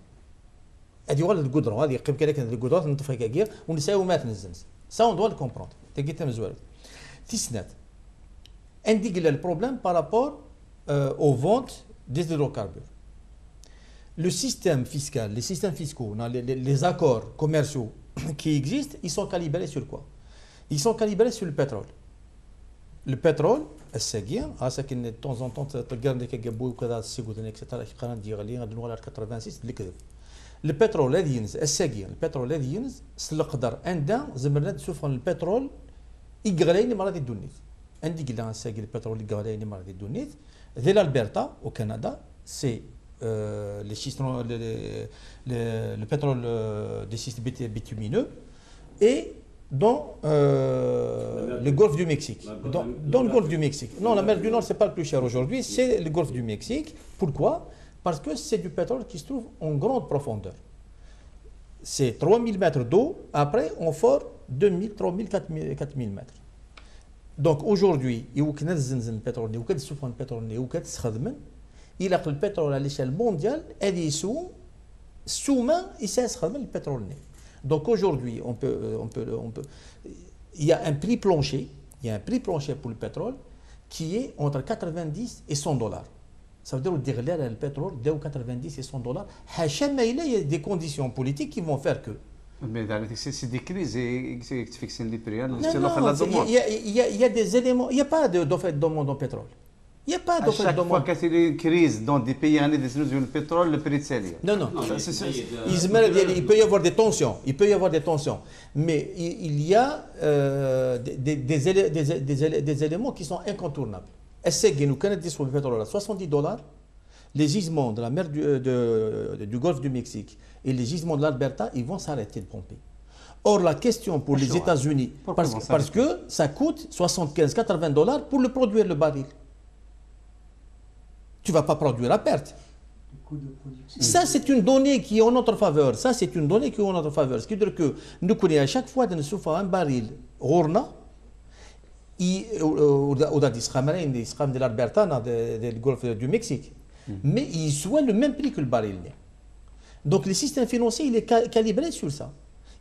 هذه ولا القدره هذه قيم كذا القدرات نطفي كاكير ونساوي ما تنزلش ça on doit le comprendre تلقيتها مزوال تسنات عندي قال البروبلème par rapport aux ventes des hydrocarbures le système fiscal les systèmes fiscaux les accords commerciaux qui existent, ils sont calibrés sur quoi? ils sont calibrés sur le pétrole. Le pétrole, الساقية هاسا كي de temps en temps تلقى اللي كيقبوا وكذا السيكوتين اكسترا قناه ديالي غادي على 86 بالكذب. البترول الذي ينزل الساقية البترول الذي ينزل سلقدر عندها زمرنا تشوف البترول يغليني مرة الدنيت عندي قلنا الساقي البترول يغليني مرة الدنيت ذي البرتا وكندا سي les schistes, le pétrole des schistes bitumineux et dans le golfe du Mexique. Dans le golfe du Mexique. Non, la mer du Nord, ce n'est pas le plus cher aujourd'hui, c'est le golfe du Mexique. Pourquoi? Parce que c'est du pétrole qui se trouve en grande profondeur. C'est 3000 mètres d'eau, après on fort 2000, 3000, 4000 mètres. Donc aujourd'hui, il y a le pétrole, il y a le pétrole, il y a il a le pétrole à l'échelle mondiale et il y a le pétrole. Donc aujourd'hui, il y a un prix plancher, pour le pétrole qui est entre 90 et 100 $. Ça veut dire que le pétrole de 90 et $. Il y a des conditions politiques qui vont faire que. Mais c'est des crises qui fixent les prix. Non, il y a des éléments. Il n'y a pas d'offre et de demande en pétrole. Il n'y a pas d'offre et de demande. Chaque fois qu'il y a une crise dans des pays qui ont le pétrole, le prix de salaire. Non. Il peut y avoir des tensions. Mais il y a des éléments qui sont incontournables. Est-ce que nous connaissons le pétrole à 70 $? Les gisements de la mer du golfe du Mexique et les gisements de l'Alberta, ils vont s'arrêter de pomper. Or, la question pour les États-Unis, parce que ça coûte 75-80 $, pour le produire, le baril. Tu ne vas pas produire à perte. Ça, c'est une donnée qui est en notre faveur. Ce qui veut dire que nous connaissons à chaque fois que nous souffrons un baril, Rorna, ou de l'Alberta, du golfe du Mexique. Mais il soit le même prix que le baril. Donc le système financier, il est calibré sur ça.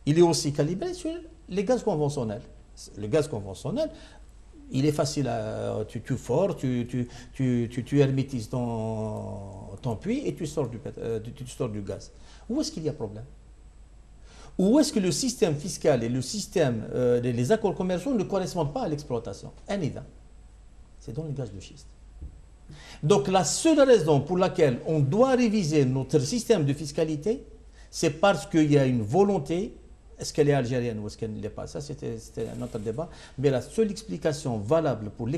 Il est aussi calibré sur les gaz conventionnels. Le gaz conventionnel, il est facile à... Tu fores, tu hermétises ton puits et tu sors du gaz. Où est-ce qu'il y a problème? Où est-ce que le système fiscal et le système, les accords commerciaux ne correspondent pas à l'exploitation? C'est dans le gaz de schiste. Donc la seule raison pour laquelle on doit réviser notre système de fiscalité, c'est parce qu'il y a une volonté, est-ce qu'elle est algérienne ou est-ce qu'elle ne l'est pas? Ça, c'était un autre débat. Mais la seule explication valable pour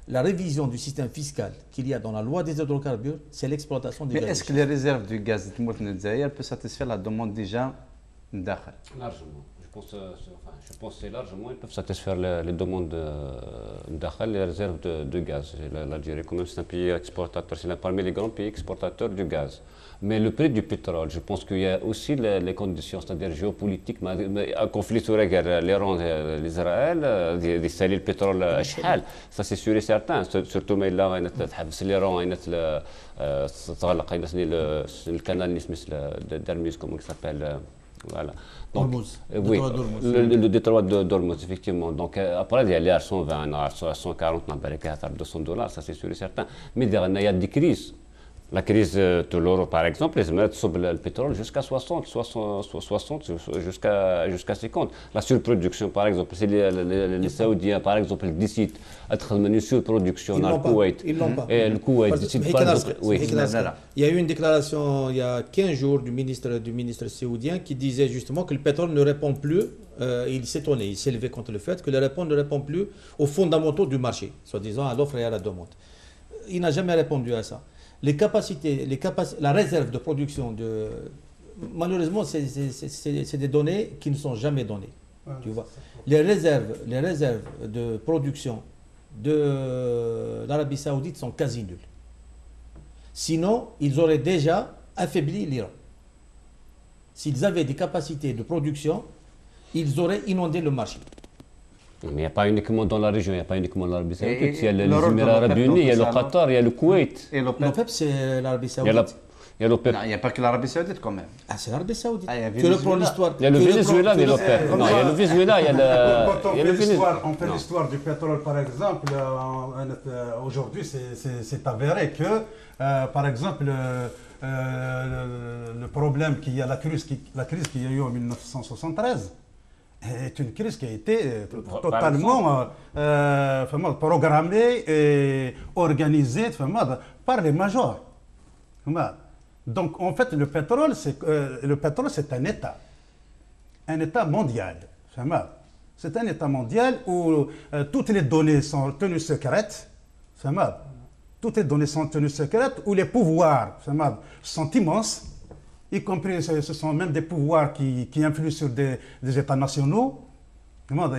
la révision du système fiscal qu'il y a dans la loi des hydrocarbures, c'est l'exploitation du gaz. Mais est-ce que les réserves du gaz de Mourtnedzaïr peuvent satisfaire la demande déjà d'Akhel? Largement. Je pense que largement, ils peuvent satisfaire les demandes d'Akhel, les réserves de gaz. L'Algérie, quand même, c'est un pays exportateur, c'est parmi les grands pays exportateurs du gaz. Mais le prix du pétrole, je pense qu'il y a aussi les conditions, c'est-à-dire géopolitiques, un conflit sur l'Iran et l'Israël, d'essayer le pétrole à Chahal, ça c'est sûr et certain. Surtout mais là, l'Iran, le canal d'Hermuz, comment il s'appelle. Voilà. Donc, oui, le détroit d'Ormuz, effectivement. Donc, après, il y a les à 120, à 140, à 200 $, ça c'est sûr et certain. Mais il y a des crises. La crise de l'euro, par exemple, les mettent sur le pétrole jusqu'à 60, jusqu'à 50. La surproduction, par exemple, c'est les Saoudiens, par exemple, ils décident d'être une surproduction dans le Koweït. Ils l'ont pas. Et le Koweït décide par exemple. Oui. Il y a eu une déclaration il y a 15 jours du ministre saoudien qui disait justement que le pétrole ne répond plus, il s'étonnait, il s'est levé contre le fait que le pétrole ne répond plus aux fondamentaux du marché, soi-disant à l'offre et à la demande. Il n'a jamais répondu à ça. La réserve de production, malheureusement, c'est des données qui ne sont jamais données. Ouais, tu vois. Les réserves de production de l'Arabie Saoudite sont quasi nulles. Sinon, ils auraient déjà affaibli l'Iran. S'ils avaient des capacités de production, ils auraient inondé le marché. Mais il n'y a pas uniquement dans la région, il n'y a pas uniquement l'Arabie Saoudite. Il y a les Émirats Arabes Unis, il y a le Qatar, il y a le Koweït. L'OPEP, c'est l'Arabie Saoudite. Il y a l'OPEP. Il n'y a pas que l'Arabie Saoudite quand même. Ah, c'est l'Arabie Saoudite. Tu reprends l'histoire. Il y a le Venezuela, mais l'OPEP. Non, il y a le Venezuela, il y a le. Quand on fait l'histoire du pétrole, par exemple, aujourd'hui, c'est avéré que, par exemple, le problème qu'il y a, la crise qu'il y a eu en 1973, est une crise qui a été totalement programmée et organisée par les majors. Donc en fait, le pétrole, c'est un État mondial. C'est un État mondial où toutes les données sont tenues secrètes. Toutes les données sont tenues secrètes, où les pouvoirs sont immenses, y compris ce sont même des pouvoirs qui influent sur des États nationaux,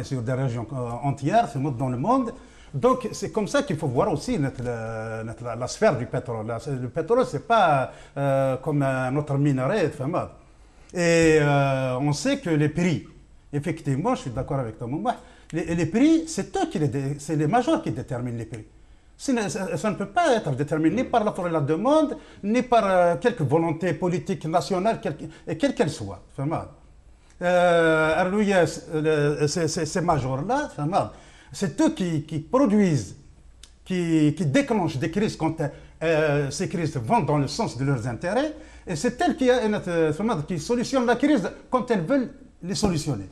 sur des régions entières dans le monde. Donc c'est comme ça qu'il faut voir aussi la sphère du pétrole. Le pétrole, ce n'est pas comme un autre minerai. Et on sait que les prix, effectivement, je suis d'accord avec toi, les prix, c'est les majors qui déterminent les prix. Ça ne peut pas être déterminé par l'offre et la demande, ni par quelque volonté politique nationale, quelle qu'elle soit. Ces majors-là, c'est eux qui produisent, qui déclenchent des crises quand ces crises vont dans le sens de leurs intérêts, et c'est elles qui solutionnent la crise quand elles veulent les solutionner.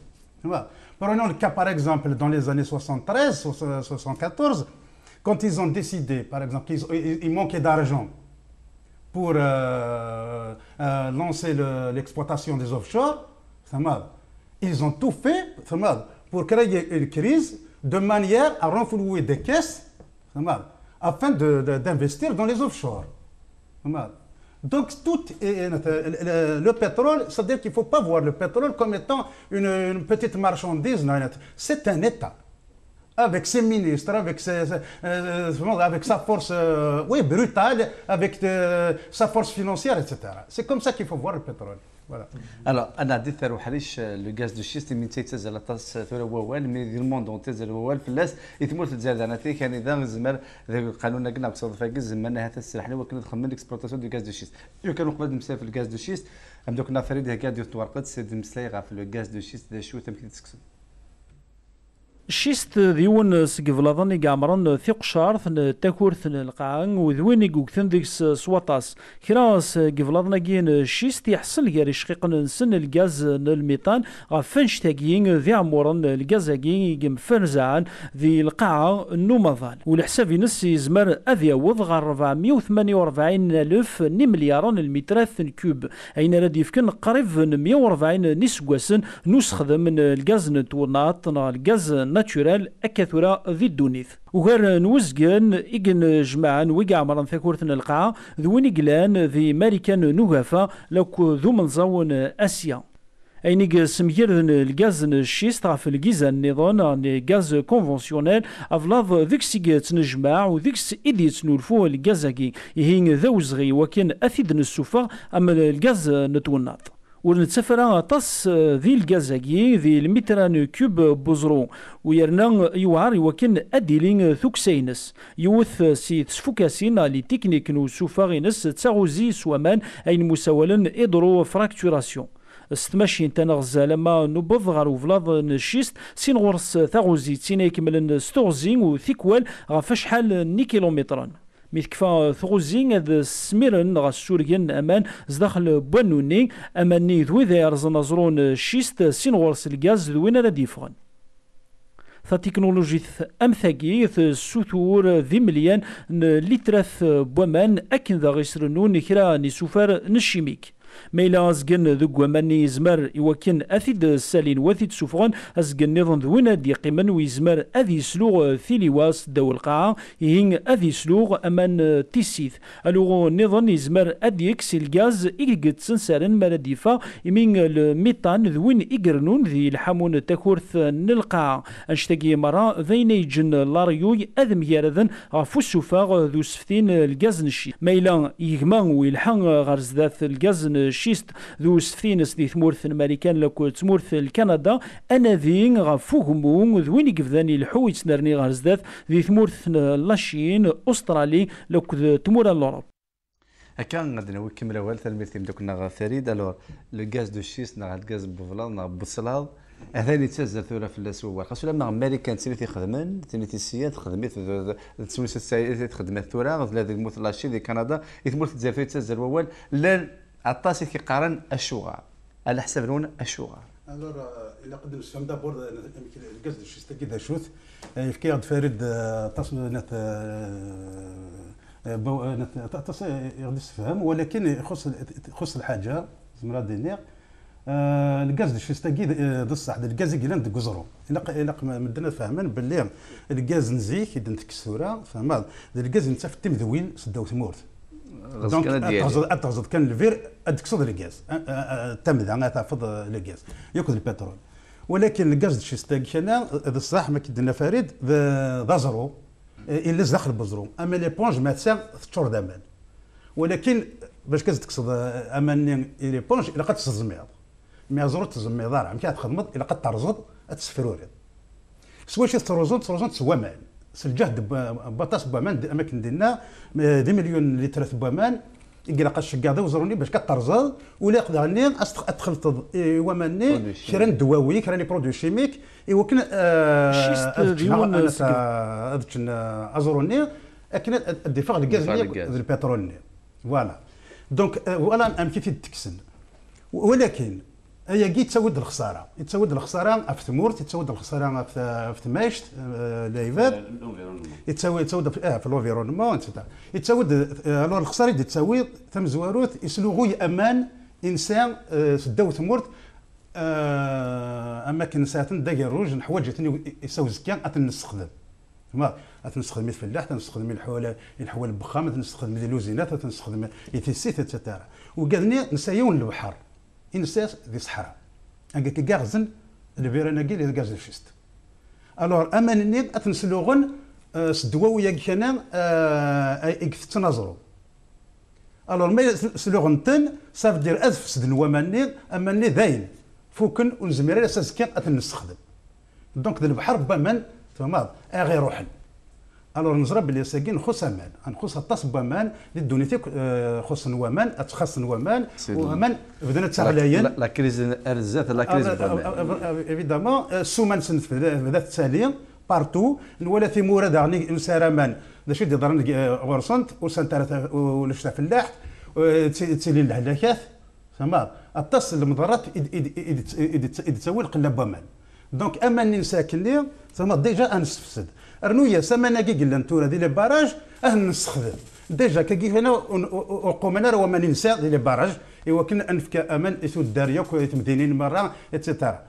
Prenons le cas par exemple dans les années 73-74, quand ils ont décidé, par exemple, qu'ils manquaient d'argent pour lancer l'exploitation des offshore, ils ont tout fait pour créer une crise de manière à renflouer des caisses afin d'investir dans les offshore. Donc, le pétrole, c'est-à-dire qu'il ne faut pas voir le pétrole comme étant une petite marchandise, c'est un État. Avec ses ministres, avec sa force brutale, avec sa force financière, etc. C'est comme ça qu'il faut voir le pétrole. Voilà. Alors, أنا حديث روح عليش لو غاز دو شيست من تيتزال طاس ثورة ووال من الموند اون تزال ووال فلاس يتمول في الجزائر انا تي كان اذا زمر قانون قلنا بصوت فاكز زمرنا هذا السلاح وكنا دخلنا ليكسبلوطاسيون دو غاز دو شيست جو كانوا قبل نمسا في الغاز دو شيست ام دوك نافريد هكا ديال تورقد سيد مسلاي في الغاز دو شيست شو تمكن تسكسو الشيست ديون سقفلاضن يقامرن ثيق شارث تاكورث القاعن وذوين يقوكثن ديكس سواطاس كراس قفلاضن جين الشيست يحصل غير شقيقن سن الغاز الميطان غفنش تاكين ذي عمورن الغاز كين يقم فرزعان ذي القاعة النومضان والحساب ينس يزمر اذي وضغ 448 الف مليارن المترات كوب اين راه يفكن قريب 140 نسقاسن نسخذ من الغاز نتورناط الغاز ناتشورال أكثر ذي الدونيث وغير نوزقن إجن جماعا ويقعمران ثاكورتنا القاعة ذوين إقلان ذي ماريكان نوغافا لوك ذو منزون أسيا أينيق سميرن الغاز الشيست في الجيزة النظام غاز كونفونسيونيل أفلاض ذيكس تنجمع وذيكس إديت نولفو الغازاكي يهين ذوزغي وكان أثيد السفر أما الغاز نتوناط ونتسفر طاس ذي الغازاكي ذي المتران كوب بوزرو ويرنا يوعر وكن أديلين ثوكسينس يوث سي تسفوكاسين لي تكنيك نو سوفاغينس تساغوزي سوامان أين مساولا إدرو فراكتوراسيون استماشين تنغزا لما نبض غار وفلاض نشيست سين غورس ثاغوزي تسينا يكملن ستوغزين وثيكوال غفاش حال ني كيلومتران ميتكفا ثغوزين هذا سميرن غا السوريين امان زداخل بوانوني اماني ذوي ذا يرزن زرون شيست سين غورس الغاز ذوين راه ديفغن ثا تكنولوجي امثاكي السوثور ذي مليان لتراث بومان اكن ذا غيسرنون كرا نسوفر نشيميك ميلا أزجن ذو ماني يزمر يوكن أثيد سالين وثيد سفغان أزجن نظن ذونا دي قيمن ويزمر أذي سلوغ ثيليواس دو القاعة يهين أذي سلوغ أمان تيسيث ألوغو نظن يزمر أديكس الغاز إيجد سنسارن مرديفا يمين الميطان ذوين إيجرنون ذي الحامون تاكورث نلقاعة أنشتاقي مرا ذين يجن لاريوي أذم ياردن غفو السفاغ ذو سفتين الغاز نشي ميلا يجمان ويلحان غرزداث الغاز شيست ذو سفينس دي ثمورث الامريكان لكو تمورث الكندا انا ذين غفوغمون ذوين يقفذاني الحويت نرني غرزداث ذي ثمورث لاشين استرالي لكو تمور الاوروب هكا غادي نكمل اول تلميذ دوكنا فريد الوغ لو غاز دو شيست نا الغاز بوفلان نا بوصلاض هذا اللي تسزل ثوره في السوق خاصو لما امريكان تسيني تخدمن تسيني تسيات تخدمت تسويس السياسه تخدمت ثوره غادي الموت لاشي دي كندا يثمرت الجزائر تسزل ووال لا عطاسي كيقارن الشغار على حساب لون الشغار. Alors, الا قد نفهم دابور الغاز دو شيست كذا شوت يفكي غد فريد تصنيف يغدي يفهم ولكن يخص الحاجه زمرا دينير الغاز دو شيست كذا بصح الغاز كيلان دكزرو الا مدنا فاهمين باللي الغاز نزيك اذا تكسوره فهمت الغاز انت في التمذوين سداو ثمورت دونك اتغزد كان الفير ادكسود الغاز التمذ تحفظ الغاز ياكل البترول ولكن الغاز دو شيست كان بصح ما كدنا فريد ذا زرو الا داخل بزرو اما ليبونج ما تسا تشور دامان ولكن باش كتقصد اما ليبونج الا قد تزميض مي زرو تزميض راه ما كتخدم الا قد ترزد تسفروري سوا شي ترزد سوامان سالجهد بطاس بوامان اماكن ديالنا 2 مليون لتر بوامان يقرا قاش كاع وزروني باش كترزد ولا يقدر ني ادخلت وماني شران دواوي كراني برودوي شيميك ايوا كان شيست ديون ازروني اكن الدفاع الغاز البترول فوالا دونك فوالا ام كيف تكسن ولكن هي كي تسود الخساره في ثمور تسود الخساره في ماشت لايفات يتسود في لونفيرونمون يتسود الخساره اللي تسوي ثم زواروت يسلوغو امان انسان سداو ثمورت اماكن ساعتين داير روج حوايج يساوي زكان اتنستخدم ما تنستخدم الفلاح تنستخدم الحوال البخام تنستخدم اللوزينات تنستخدم يتيسيت اتسيتيرا وقالني نسايون البحر إنساس ذي صحراء هكاك كاغزن الفيراناكي اللي غاز الشيست الوغ اما ني اتنسلوغن سدواويا كان يكتنازرو الوغ ما سلوغن تن صاف دير ازف سد الوماني اما ني داين فوكن ونزمير اساس كان اتنستخدم دونك البحر بمان تمام غير روحن الوغ نزرب بلي ساكين خص امان نخص الطاس بامان للدونيتي خص نوامان اتخص نوامان وامان بدنا تسعلاين لا كريز الزات لا كريز ايفيدامون سومان سنت بدات تسالي بارتو ولا في مورد يعني نسارمان داش يدي ضرن ورسنت وسنت ولا شتا فلاح تسيلين الهلاكات تمام الطاس المضرات يتسوي القلب بامان دونك اما اني ساكنين تما ديجا انستفسد رنويا سمانا كي قلنا نتورا دي لي باراج نستخدم ديجا كي هنا وقومنا راه ما ننسى دي لي باراج ايوا كنا انفك امان يسود الداريه ويتمدينين مره اتسيتيرا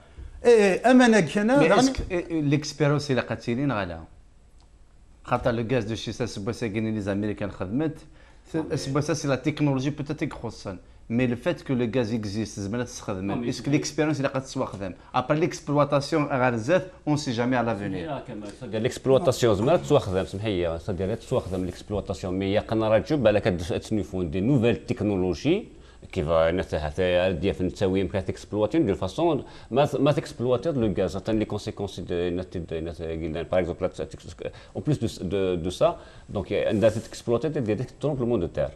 امانه هنا ليكسبيرونس اللي قاتلين غالا خاطر لو غاز دو شيسا سبوسا كاين لي زاميريكان خدمت سبوسا سي لا تكنولوجي بوتيت يخصن مي لو فات كو لو غاز اكزيست زعما تستخدم اسكو ليكسبيرونس اللي قاتستخدم ابار ليكسبلواتاسيون غير زاد اون سي جامي على لافونير ديال ليكسبلواتاسيون زعما تستخدم سمحيه ديال تستخدم ليكسبلواتاسيون مي يقنا راه تجوب على كتنيفون دي نوفيل تكنولوجي كيف نتاع ديال في التسويم كتكسبلواتي دو فاسون ما تكسبلواتي لو غاز حتى لي كونسيكونس قلنا باغ اكزومبل اون بليس دو سا دونك عندها تكسبلواتي ديال ترومبلمون دو تير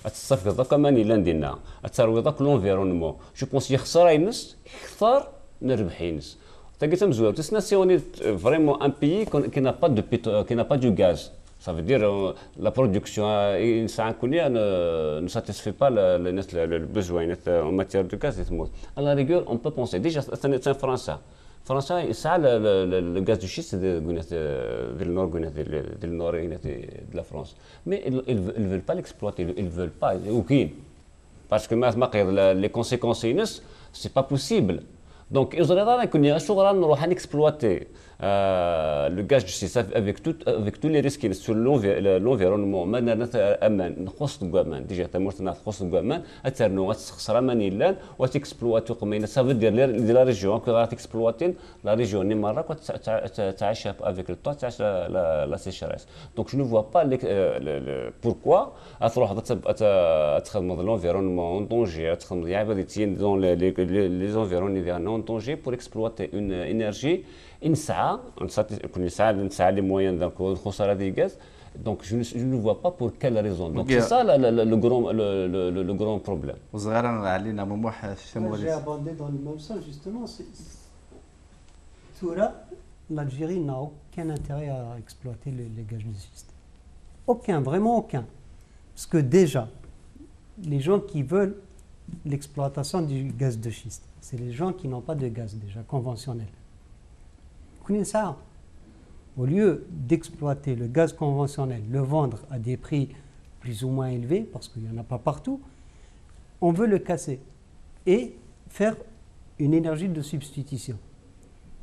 الصفقه ذاك كمان الا نديرنا الترويض ذاك لونفيرونمون جو بونس يخسر ينس يختار نربح ينس تلقيت مزوار تسناسيوني فريمون ان بيي كي نا با دو كي نا با دو غاز ça veut dire la production ça ne satisfait pas le besoin en matière de gaz à la rigueur on peut penser déjà c'est un français فرنسا يسعى الغاز دو شيست ديال النور ديال النور ديال لا فرنسا مي ils veulent pas l'exploiter ils veulent pas وكاين باسكو ما قيد لي كونسيكونس ينس سي با بوسيبل دونك يزري كون شغل نروح نكسبلواتي le gaz du CISAF avec tous les risques sur l'environnement ما امان نخص الكوامان ديجا تمرت نخص الكوامان اترنو غتخسر امان يلان وتكسبلواتي قمينا سافو دير لا ريجيون كو غاتكسبلواتي لا ريجيون نيمارا تعيش افيك لو طو تعيش لا سيشاريس دونك جو نو فوا با بوركوا تروح تخدم l'environnement en danger تخدم عبادتين دون لي زونفيرون ديالنا en danger pour exploiter une énergie نسعى نسعى لي موين دونك الخساره ديال الغاز دونك جو نو فوا با بور كال ريزون دونك سي سا لو غران بروبليم وصغيرا علينا مموح J'ai abordé dans le même sens justement. Toura, l'Algérie n'a aucun intérêt à exploiter les gaz de schiste. Aucun, vraiment aucun. Parce que déjà, les gens qui veulent l'exploitation du gaz de schiste, c'est les gens qui n'ont pas de gaz déjà conventionnel. Vous connaissez ça? Au lieu d'exploiter le gaz conventionnel, le vendre à des prix plus ou moins élevés, parce qu'il n'y en a pas partout, on veut le casser et faire une énergie de substitution.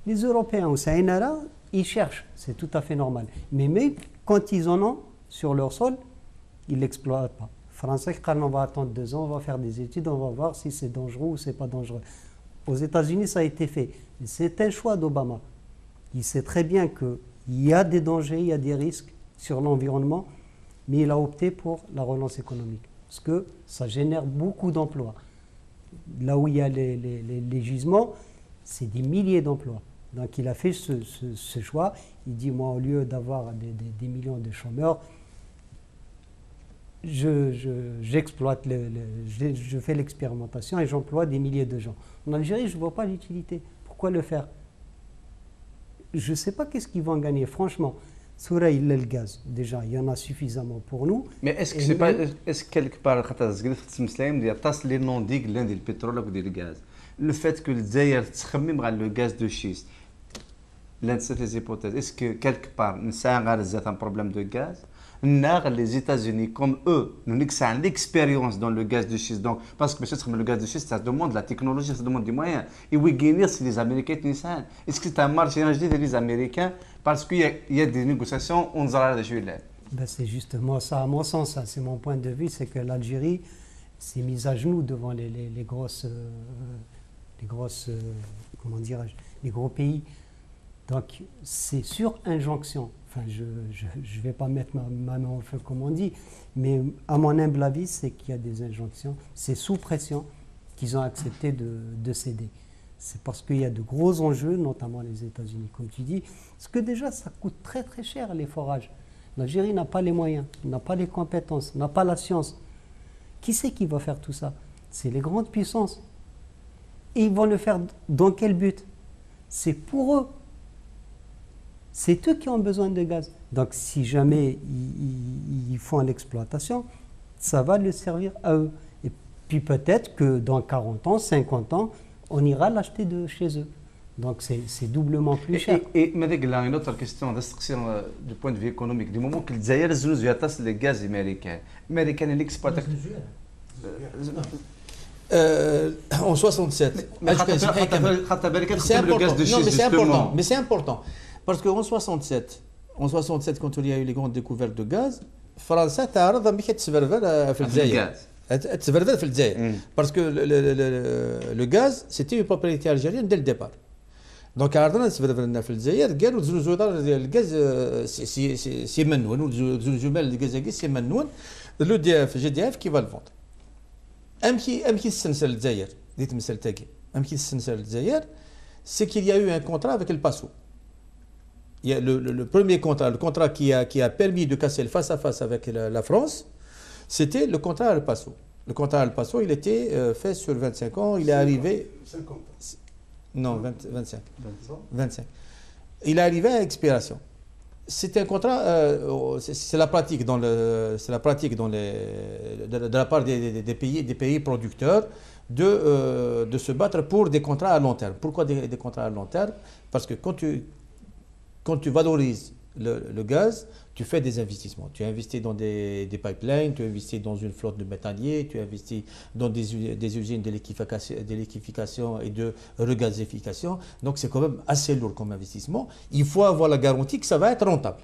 Les Européens au Sahara, ils cherchent, c'est tout à fait normal. Mais même quand ils en ont sur leur sol, ils ne l'exploitent pas. Les Français, quand on va attendre 2 ans, on va faire des études, on va voir si c'est dangereux ou c'est pas dangereux. Aux États-Unis, ça a été fait. C'est un choix d'Obama. Il sait très bien qu'il y a des dangers, il y a des risques sur l'environnement, mais il a opté pour la relance économique. Parce que ça génère beaucoup d'emplois. Là où il y a les gisements, c'est des milliers d'emplois. Donc il a fait ce choix. Il dit, moi, au lieu d'avoir des millions de chômeurs, j'exploite, je fais l'expérimentation et j'emploie des milliers de gens. En Algérie, je ne vois pas l'utilité. Pourquoi le faire? Je ne sais pas qu'est-ce qu'ils vont gagner, franchement. Soura, il a le gaz. Déjà, il y en a suffisamment pour nous. Mais est-ce que c'est pas, est-ce que quelque part, quand il y a tas les noms digues l'un du pétrole ou du gaz, le fait que le Zaïre تخمم على le gaz de schiste, l'un de ces hypothèses, est-ce que quelque part, nous avons un problème de gaz? Les États-Unis, comme eux, nous avons l'expérience dans le gaz de schiste. Donc, parce que le gaz de schiste, ça demande de la technologie, ça demande des moyens. Et oui, gagner, c'est les Américains qui nous. Est-ce que c'est un marché des Américains? Parce qu'il y a des négociations, on s'arrête de jouer là. C'est justement ça, à mon sens, c'est mon point de vue, c'est que l'Algérie s'est mise à genoux devant les grosses, comment dirais-je, les gros pays. Donc, c'est sur injonction. Enfin, je ne vais pas mettre ma main au feu, comme on dit, mais à mon humble avis, c'est qu'il y a des injonctions. C'est sous pression qu'ils ont accepté de céder. C'est parce qu'il y a de gros enjeux, notamment les États-Unis, comme tu dis, parce que déjà, ça coûte très très cher, les forages. L'Algérie n'a pas les moyens, n'a pas les compétences, n'a pas la science. Qui c'est qui va faire tout ça? C'est les grandes puissances. Et ils vont le faire dans quel but? C'est pour eux. C'est eux qui ont besoin de gaz. Donc si jamais ils font l'exploitation, ça va leur servir à eux. Et puis peut-être que dans 40 ans, 50 ans, on ira l'acheter de chez eux. Donc c'est doublement plus cher. Et là, une autre question du point de vue économique. Du moment que les Zaïre tassent le gaz américain, il exploite. En 67. C'est important. Mais c'est important. Parce qu'en 67, quand il y a eu les grandes découvertes de gaz, France a تعرض باش تسفرفر في الجزائر. تسفرفر في الجزائر. Parce que le gaz, c'était une propriété algérienne dès le départ. Donc عرضنا نسفرفرنا في الجزائر قالوا زوزودار ديال الغاز سي منون زوزومال الغاز سي منون لو دي اف جي دي اف كي فا الفوند. امكي السنسر الجزائر ديت مسال تاكي امكي السنسر الجزائر c'est qu'il y a eu un contrat avec le PASO. Il y a le premier contrat, le contrat qui a permis de casser le face-à-face avec la France, c'était le contrat Al Paso. Le contrat Al Paso, il était fait sur 25 ans, il est arrivé... 50. Non, 25. 25. Il est arrivé à expiration. C'est un contrat, c'est la pratique de la part des pays producteurs de se battre pour des contrats à long terme. Pourquoi des contrats à long terme? Parce que quand tu valorises le gaz, tu fais des investissements. Tu investis dans des pipelines, tu investis dans une flotte de métalliers, tu investis dans des usines d'électrification et de regazéfication. Donc c'est quand même assez lourd comme investissement. Il faut avoir la garantie que ça va être rentable.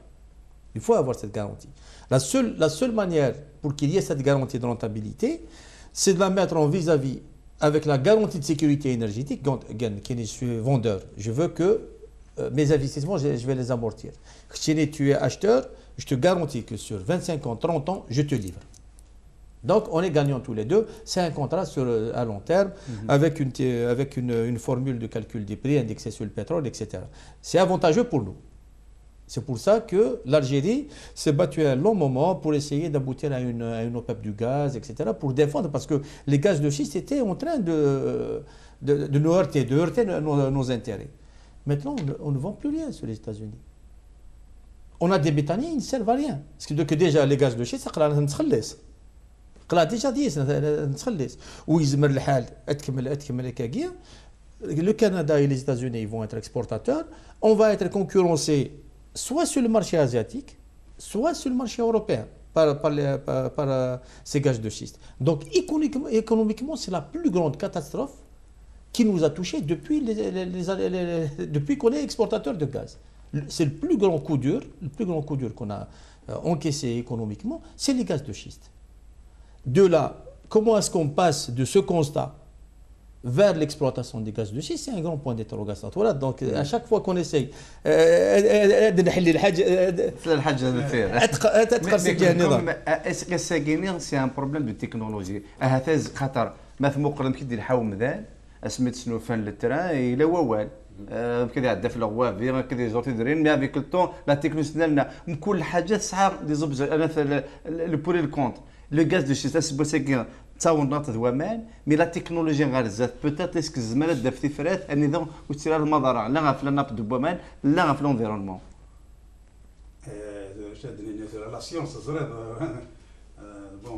Il faut avoir cette garantie. La seule manière pour qu'il y ait cette garantie de rentabilité, c'est de la mettre en vis-à-vis avec la garantie de sécurité énergétique. Quand je suis vendeur, je veux que mes investissements, je vais les amortir. Si tu es acheteur, je te garantis que sur 25 ans, 30 ans, je te livre. Donc, on est gagnants tous les deux. C'est un contrat à long terme avec une formule de calcul des prix indexée sur le pétrole, etc. C'est avantageux pour nous. C'est pour ça que l'Algérie s'est battue un long moment pour essayer d'aboutir à une OPEP du gaz, etc., pour défendre, parce que les gaz de schiste étaient en train de nous heurter, nos intérêts. Maintenant, on ne vend plus rien sur les États-Unis. On a des méthaniers, ils ne servent à rien. Parce que déjà, les gaz de schiste, déjà dit, ou ils me le hal, تكمل هكاكيا le Canada et les États-Unis vont être exportateurs, on va être concurrencé soit sur le marché asiatique, soit sur le marché européen par ces gaz de schiste. Donc économiquement, c'est la plus grande catastrophe qui nous a touchés depuis qu'on est exportateur de gaz. C'est le plus grand coup dur qu'on a encaissé économiquement, c'est les gaz de schiste. De là, comment est-ce qu'on passe de ce constat vers l'exploitation des gaz de schiste, c'est un grand point d'interrogation. Voilà, donc à chaque fois qu'on essaye c'est un problème de technologie. خاطر ما في مقرن كي دير حاو مذان اسميت شنو فان للتران الى ووال كذا عندنا في الغوافي كذا زورتي درين مي افيك الطون لا تكنولوجي ديالنا كل حاجه تسعى دي زوبج مثلا لو بوري الكونت لو غاز دو شيست سبوسيكي تاون ناط دوامان مي لا تكنولوجي غارزات بوتيت اسك الزمان دا في فرات النظام وتصير المضره لا في الناب دو بومان لا في l'environnement. La science, bon,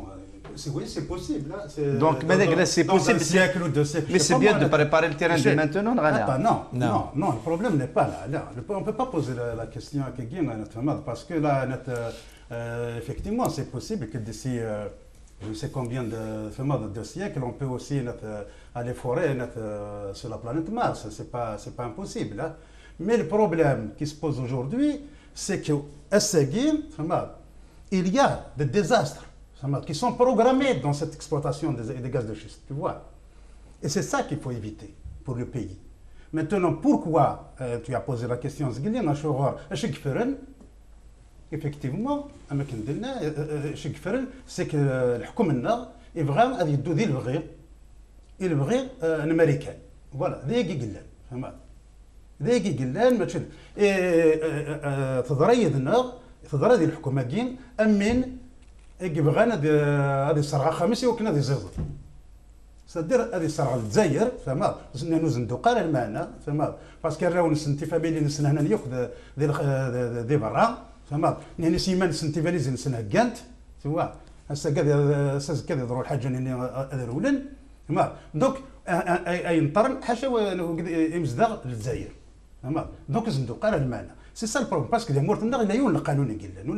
oui, c'est possible. Donc, c'est possible. Siècle ou 2 siècles. Mais c'est bien de préparer le terrain dès maintenant. Non, le problème n'est pas là. On ne peut pas poser la question à quelqu'un parce que là, effectivement, c'est possible que d'ici je ne sais combien de siècles, on peut aussi aller forer sur la planète Mars. Ce n'est pas impossible. Hein. Mais le problème qui se pose aujourd'hui, c'est que il y a des désastres qui sont programmés dans cette exploitation des gaz de schiste, tu vois. Et c'est ça qu'il faut éviter pour le pays. Maintenant, pourquoi tu as posé la question, effectivement, c'est que le gouvernement est vraiment à il bغي américain. Voilà, ذاك قلان ما تشد تضريدنا تضريد الحكومه كين امين يبغانا هذه الصرعه خامسه وكنا هذه زيزو سدير هذه الصرعه الجزائر فما نوزن قال معنا فما باسكو راهو نسنتي فاميلي نسن هنا ياخذ دي برا فما يعني سيمان سنتي فاليز نسن كانت توا هسه كذا يضروا الحاجه اني اذرولن فما دوك اي نطرن حاشا يمزدغ للجزائر دونك الصندوق قال المعنى سي سا البروبليم باسكو الامور تنغ لا يون القانون قلان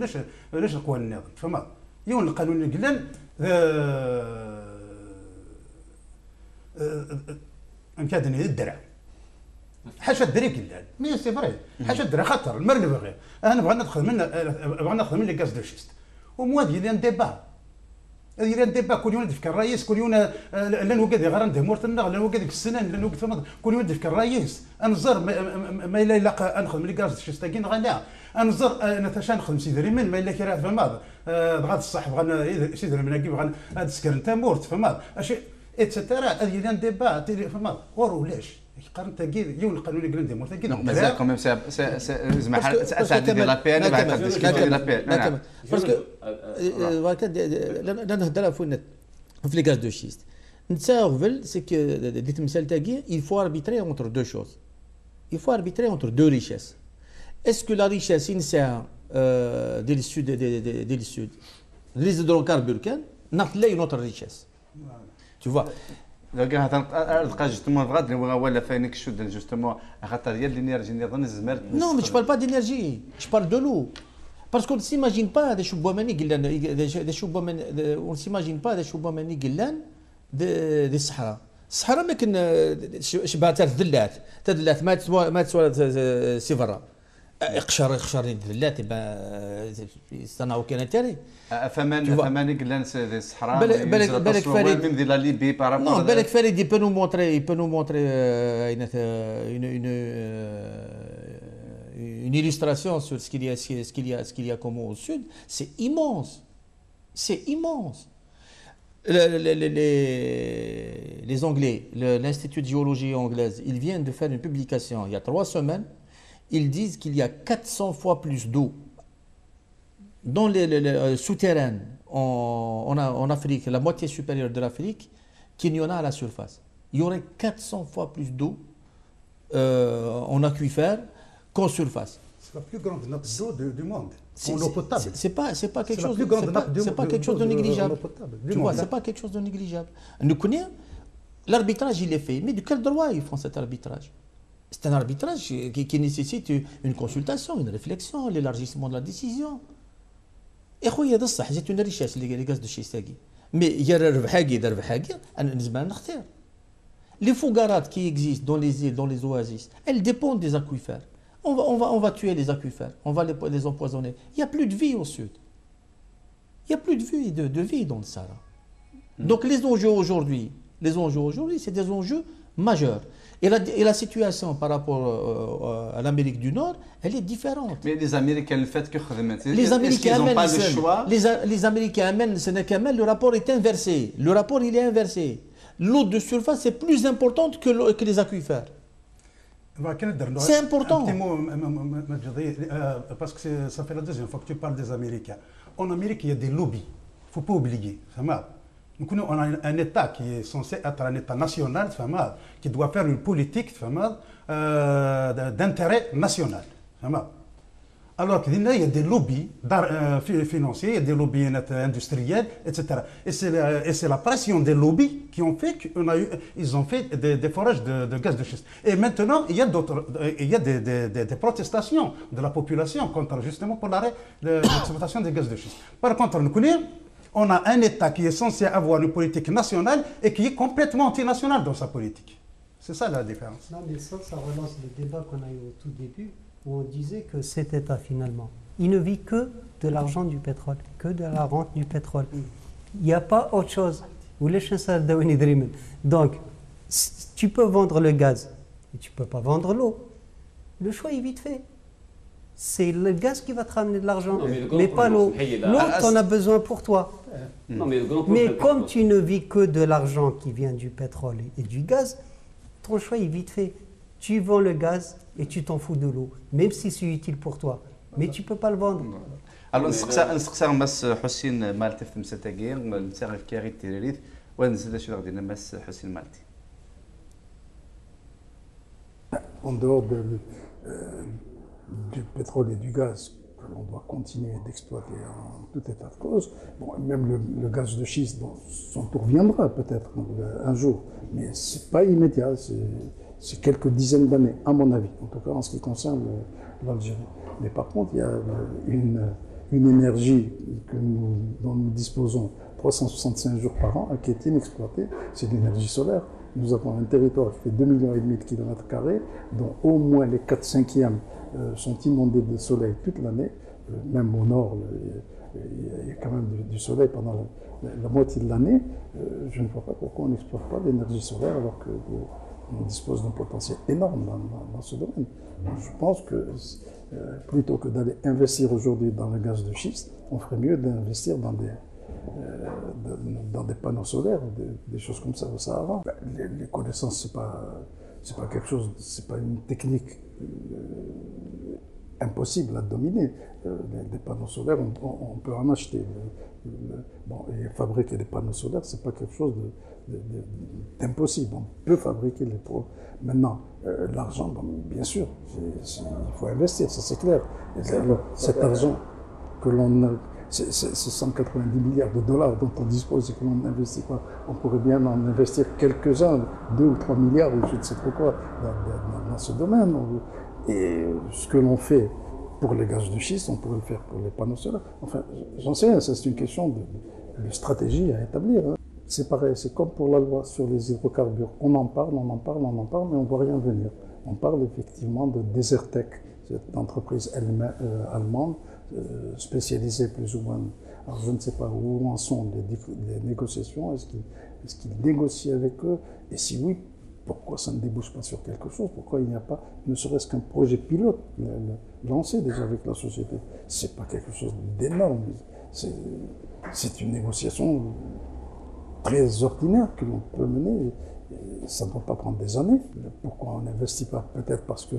ولاش القوى النظام فما يون القانون قلان امكادني الدرع حاشا الدري قلان مي سي فري حاشا الدرع خطر المر اللي بغي انا بغا ناخذ من لي غاز دو شيست ومواد لي ديبا هذه ديبا كل يوم يفكر الرئيس كل يوم لان وقاد غير عنده مورتنا لان وقاد السنان لان وقاد كل يوم يفكر الرئيس انزر ما الا يلاقى انخذ من الكاز شيستاكين غلا انزر انا تاشا نخدم سيدي ريمن ما الا كي فما بغات الصح بغا سيدي ريمن كي بغا هاد السكر انت مورت فما اشي اتسيتيرا هذه لان ديبا فما ورو لاش قارنت كي يوم القانون اللي قلنا مورت كي مازال كوميم زعما اسعد ديال لا بي ان بعد ديال لا بي ان باسكو لا نهضر في لي غاز دو شيست نتساغفل سي كو ديت مثال تاعي il faut arbitrer entre deux choses il faut arbitrer entre deux richesses est-ce que la richesse initiale ديال السود ديال السود les hydrocarbures كان نعطي une autre richesse tu vois لو كان تلقى جوستومون غادي ولا فانيك شود جوستومون خاطر ديال الانرجي نظن الزمار non mais je parle pas d'énergie je parle de l'eau parce qu'on ne s'imagine pas des شبوماني قلان des شبومان on s'imagine pas des شبوماني قلان دي الصحراء الصحراء ما كان شبه تدلات ما تسوى سيفرا اقشر دلات يصنعوا كان تاني فمان قلان الصحراء بالك فريد من لا ليبي بارابور non بالك فريد il peut nous montrer une illustration sur ce qu'il y a comme au sud, c'est immense. C'est immense. Les Anglais, l'Institut de géologie anglaise, ils viennent de faire une publication il y a 3 semaines. Ils disent qu'il y a 400 fois plus d'eau dans les souterraines en Afrique, la moitié supérieure de l'Afrique, qu'il y en a à la surface. Il y aurait 400 fois plus d'eau en aquifère qu'en surface. C'est la plus grande nappe d'eau du monde. En eau potable. C'est pas quelque chose de négligeable. Tu vois, c'est pas quelque chose de négligeable. Nous connaissons L'arbitrage, il est fait. Mais de quel droit ils font cet arbitrage? C'est un arbitrage qui nécessite une consultation, une réflexion, l'élargissement de la décision. Et c'est une richesse, les gaz de schiste. Mais il y a les fougarates qui existent dans les îles, dans les oasis, elles dépendent des aquifères. On va tuer les aquifères, on va les empoisonner. Il n'y a plus de vie au sud. Il n'y a plus de vie dans le Sahara. Donc les enjeux aujourd'hui, c'est des enjeux majeurs. Et la situation par rapport à l'Amérique du Nord, elle est différente. Mais les Américains, le fait que les Américains n'ont pas le choix. Les Américains amènent, le rapport est inversé. Le rapport, il est inversé. L'eau de surface est plus importante que les aquifères. C'est important. Un petit mot, parce que ça fait la deuxième fois que tu parles des Américains. En Amérique, il y a des lobbies. Il ne faut pas oublier. Donc, on a un État qui est censé être un État national, qui doit faire une politique d'intérêt national. Alors qu'il y a des lobbies financiers, il y a des lobbies industriels, etc. Et c'est la pression des lobbies qui ont fait qu'ils ont fait des forages de gaz de schiste. Et maintenant, il y a des protestations de la population contre justement pour l'arrêt de l'exploitation des gaz de schiste. Par contre, on a un État qui est censé avoir une politique nationale et qui est complètement antinational dans sa politique. C'est ça la différence. Non, mais ça relance le débat qu'on a eu au tout début, où on disait que cet État, finalement, il ne vit que de l'argent du pétrole, que de la rente du pétrole. Il n'y a pas autre chose. Donc, tu peux vendre le gaz, mais tu ne peux pas vendre l'eau. Le choix est vite fait. C'est le gaz qui va te ramener de l'argent, mais pas l'eau. L'eau, tu en as besoin pour toi. Mais comme tu ne vis que de l'argent qui vient du pétrole et du gaz, ton choix est vite fait. Tu vends le gaz et tu t'en fous de l'eau, même si c'est utile pour toi. Mais tu ne peux pas le vendre. Alors, نسقسا مس حسين مالتي في مساتاكي نتاع في كاري التيريريث ونزيد شي غادي مس حسين مالتي. En dehors du pétrole et du gaz que l'on doit continuer d'exploiter en tout état de cause, bon, même le gaz de schiste, bon, son tour viendra peut-être un jour, mais ce n'est pas immédiat, c'est quelques dizaines d'années, à mon avis, en tout cas en ce qui concerne l'Algérie. Mais par contre, il y a une énergie dont nous disposons 365 jours par an, qui est inexploitée, c'est l'énergie solaire. Nous avons un territoire qui fait 2,5 millions de kilomètres carrés, dont au moins les 4/5 sont inondés de soleil toute l'année. Même au nord, il y a quand même du soleil pendant la moitié de l'année. Je ne vois pas pourquoi on n'exploite pas l'énergie solaire alors qu'on dispose d'un potentiel énorme dans ce domaine. Donc, je pense que plutôt que d'aller investir aujourd'hui dans le gaz de schiste, on ferait mieux d'investir dans des panneaux solaires, des choses comme ça au Sahara. Les connaissances, c'est pas quelque chose, c'est pas une technique impossible à dominer. Des panneaux solaires, on peut en acheter. Et fabriquer des panneaux solaires, c'est pas quelque chose d'impossible. On peut fabriquer les pots. Maintenant, l'argent, bien sûr, il faut investir, ça c'est clair. Alors, cet argent que l'on a, ces 190 milliards de dollars dont on dispose et que l'on n'investit pas, on pourrait bien en investir quelques-uns, 2 ou 3 milliards ou je ne sais trop quoi dans ce domaine. Et ce que l'on fait pour les gaz de schiste, on pourrait le faire pour les panneaux solaires. Enfin, j'en sais rien, c'est une question de stratégie à établir. C'est pareil, c'est comme pour la loi sur les hydrocarbures. On en parle, mais on ne voit rien venir. On parle effectivement de Desertec, cette entreprise allemande, spécialisée plus ou moins. Alors je ne sais pas où en sont les négociations, est-ce qu'ils négocient avec eux? Et si oui, pourquoi ça ne débouche pas sur quelque chose? Pourquoi il n'y a pas, ne serait-ce qu'un projet pilote lancé déjà avec la société? C'est pas quelque chose d'énorme. C'est une négociation très ordinaire que l'on peut mener. Ça ne doit pas prendre des années. Pourquoi on n'investit pas? Peut-être parce que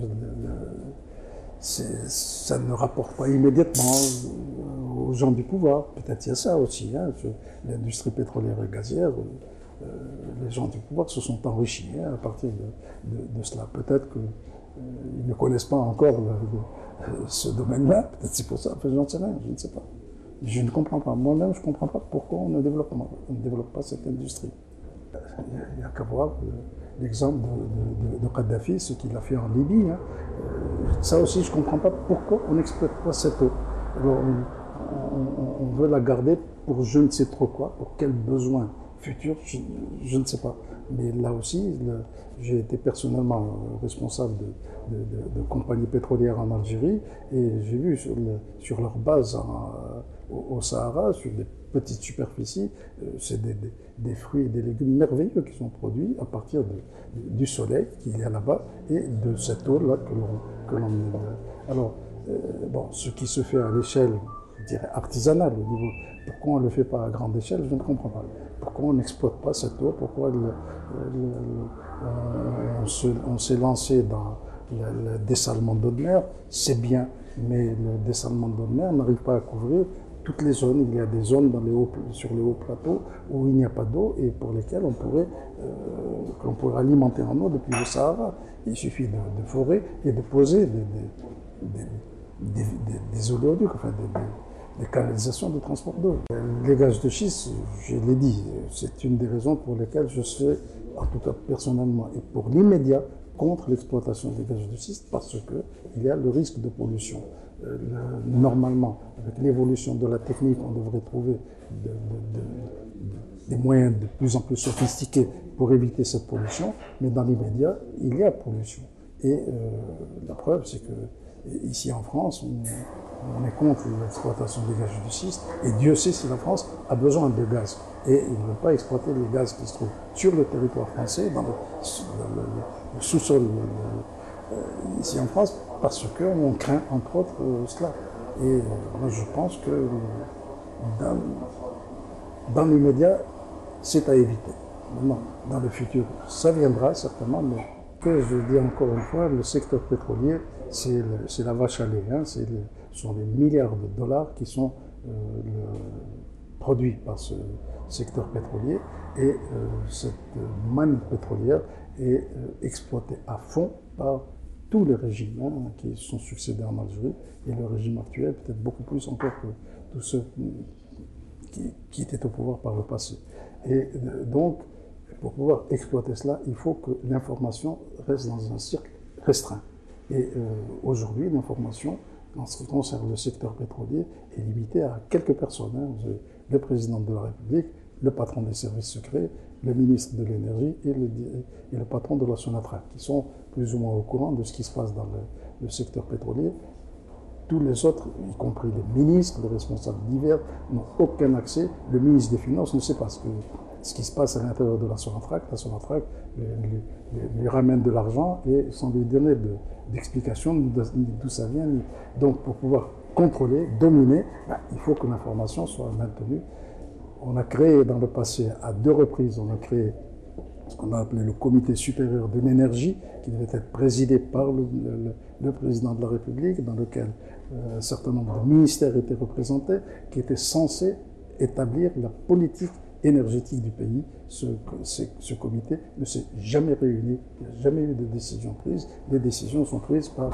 ça ne rapporte pas immédiatement aux gens du pouvoir. Peut-être il y a ça aussi. L'industrie pétrolière et gazière, les gens du pouvoir se sont enrichis à partir de cela. Peut-être qu'ils ne connaissent pas encore ce domaine-là. Peut-être c'est pour ça. Enfin, j'en sais rien, je ne sais pas. Je ne comprends pas. Moi-même, je ne comprends pas pourquoi on ne développe pas cette industrie. Il n'y a qu'à voir l'exemple de Kadhafi, ce qu'il a fait en Libye. Hein. Ça aussi, je ne comprends pas pourquoi on n'exploite pas cette eau. Alors, on veut la garder pour je ne sais trop quoi, pour quel besoin futur, je ne sais pas. Mais là aussi, j'ai été personnellement responsable de compagnies pétrolières en Algérie et j'ai vu sur leur base au Sahara, sur des petites superficies, c'est des fruits et des légumes merveilleux qui sont produits à partir du soleil qu'il y a là-bas et de cette eau-là que l'on met. Alors, bon, ce qui se fait à l'échelle, je dirais, artisanale au niveau, pourquoi on ne le fait pas à grande échelle, je ne comprends pas. Pourquoi on n'exploite pas cette eau, pourquoi on s'est lancé dans le dessalement d'eau de mer, c'est bien, mais le dessalement d'eau de mer n'arrive pas à couvrir toutes les zones. Il y a des zones sur les hauts plateaux où il n'y a pas d'eau et pour lesquelles on pourrait alimenter en eau depuis le Sahara. Il suffit de forer et de poser des oléoducs, enfin des canalisations de transport d'eau. Les gaz de schiste, je l'ai dit, c'est une des raisons pour lesquelles je suis, en tout cas personnellement et pour l'immédiat, contre l'exploitation des gaz de schiste parce qu'il y a le risque de pollution. Normalement, avec l'évolution de la technique, on devrait trouver des moyens de plus en plus sophistiqués pour éviter cette pollution, mais dans l'immédiat, il y a pollution. Et la preuve, c'est que ici en France, on est contre l'exploitation des gaz de schiste, et Dieu sait si la France a besoin de gaz. Et ils ne veulent pas exploiter les gaz qui se trouvent sur le territoire français, dans le sous-sol ici en France, parce qu'on craint entre autres cela. Et moi je pense que dans l'immédiat, c'est à éviter. Maintenant, dans le futur, ça viendra certainement, mais que je dis encore une fois, le secteur pétrolier, c'est la vache à lait. Hein, ce sont des milliards de dollars qui sont produits par ce secteur pétrolier et cette manne pétrolière est exploitée à fond par tous les régimes qui sont succédés en Algérie et le régime actuel peut-être beaucoup plus encore que tous ceux qui étaient au pouvoir par le passé. Et donc, pour pouvoir exploiter cela, il faut que l'information reste dans un cercle restreint. Et aujourd'hui, l'information, en ce qui concerne le secteur pétrolier, est limitée à quelques personnes. Hein. Le président de la République, le patron des services secrets, le ministre de l'énergie et le patron de la Sonatrach, qui sont plus ou moins au courant de ce qui se passe dans le secteur pétrolier. Tous les autres, y compris les ministres, les responsables divers, n'ont aucun accès. Le ministre des Finances ne sait pas ce qui se passe à l'intérieur de la Sonatrach. La Sonatrach lui ramène de l'argent et sans lui donner d'explication d'où ça vient. Donc pour pouvoir contrôler, dominer, il faut que l'information soit maintenue. On a créé dans le passé, à 2 reprises, on a créé ce qu'on a appelé le comité supérieur de l'énergie, qui devait être présidé par le président de la République, dans lequel un certain nombre de ministères étaient représentés, qui était censé établir la politique énergétique du pays. Ce comité ne s'est jamais réuni, il n'y a jamais eu de décision prise. Les décisions sont prises par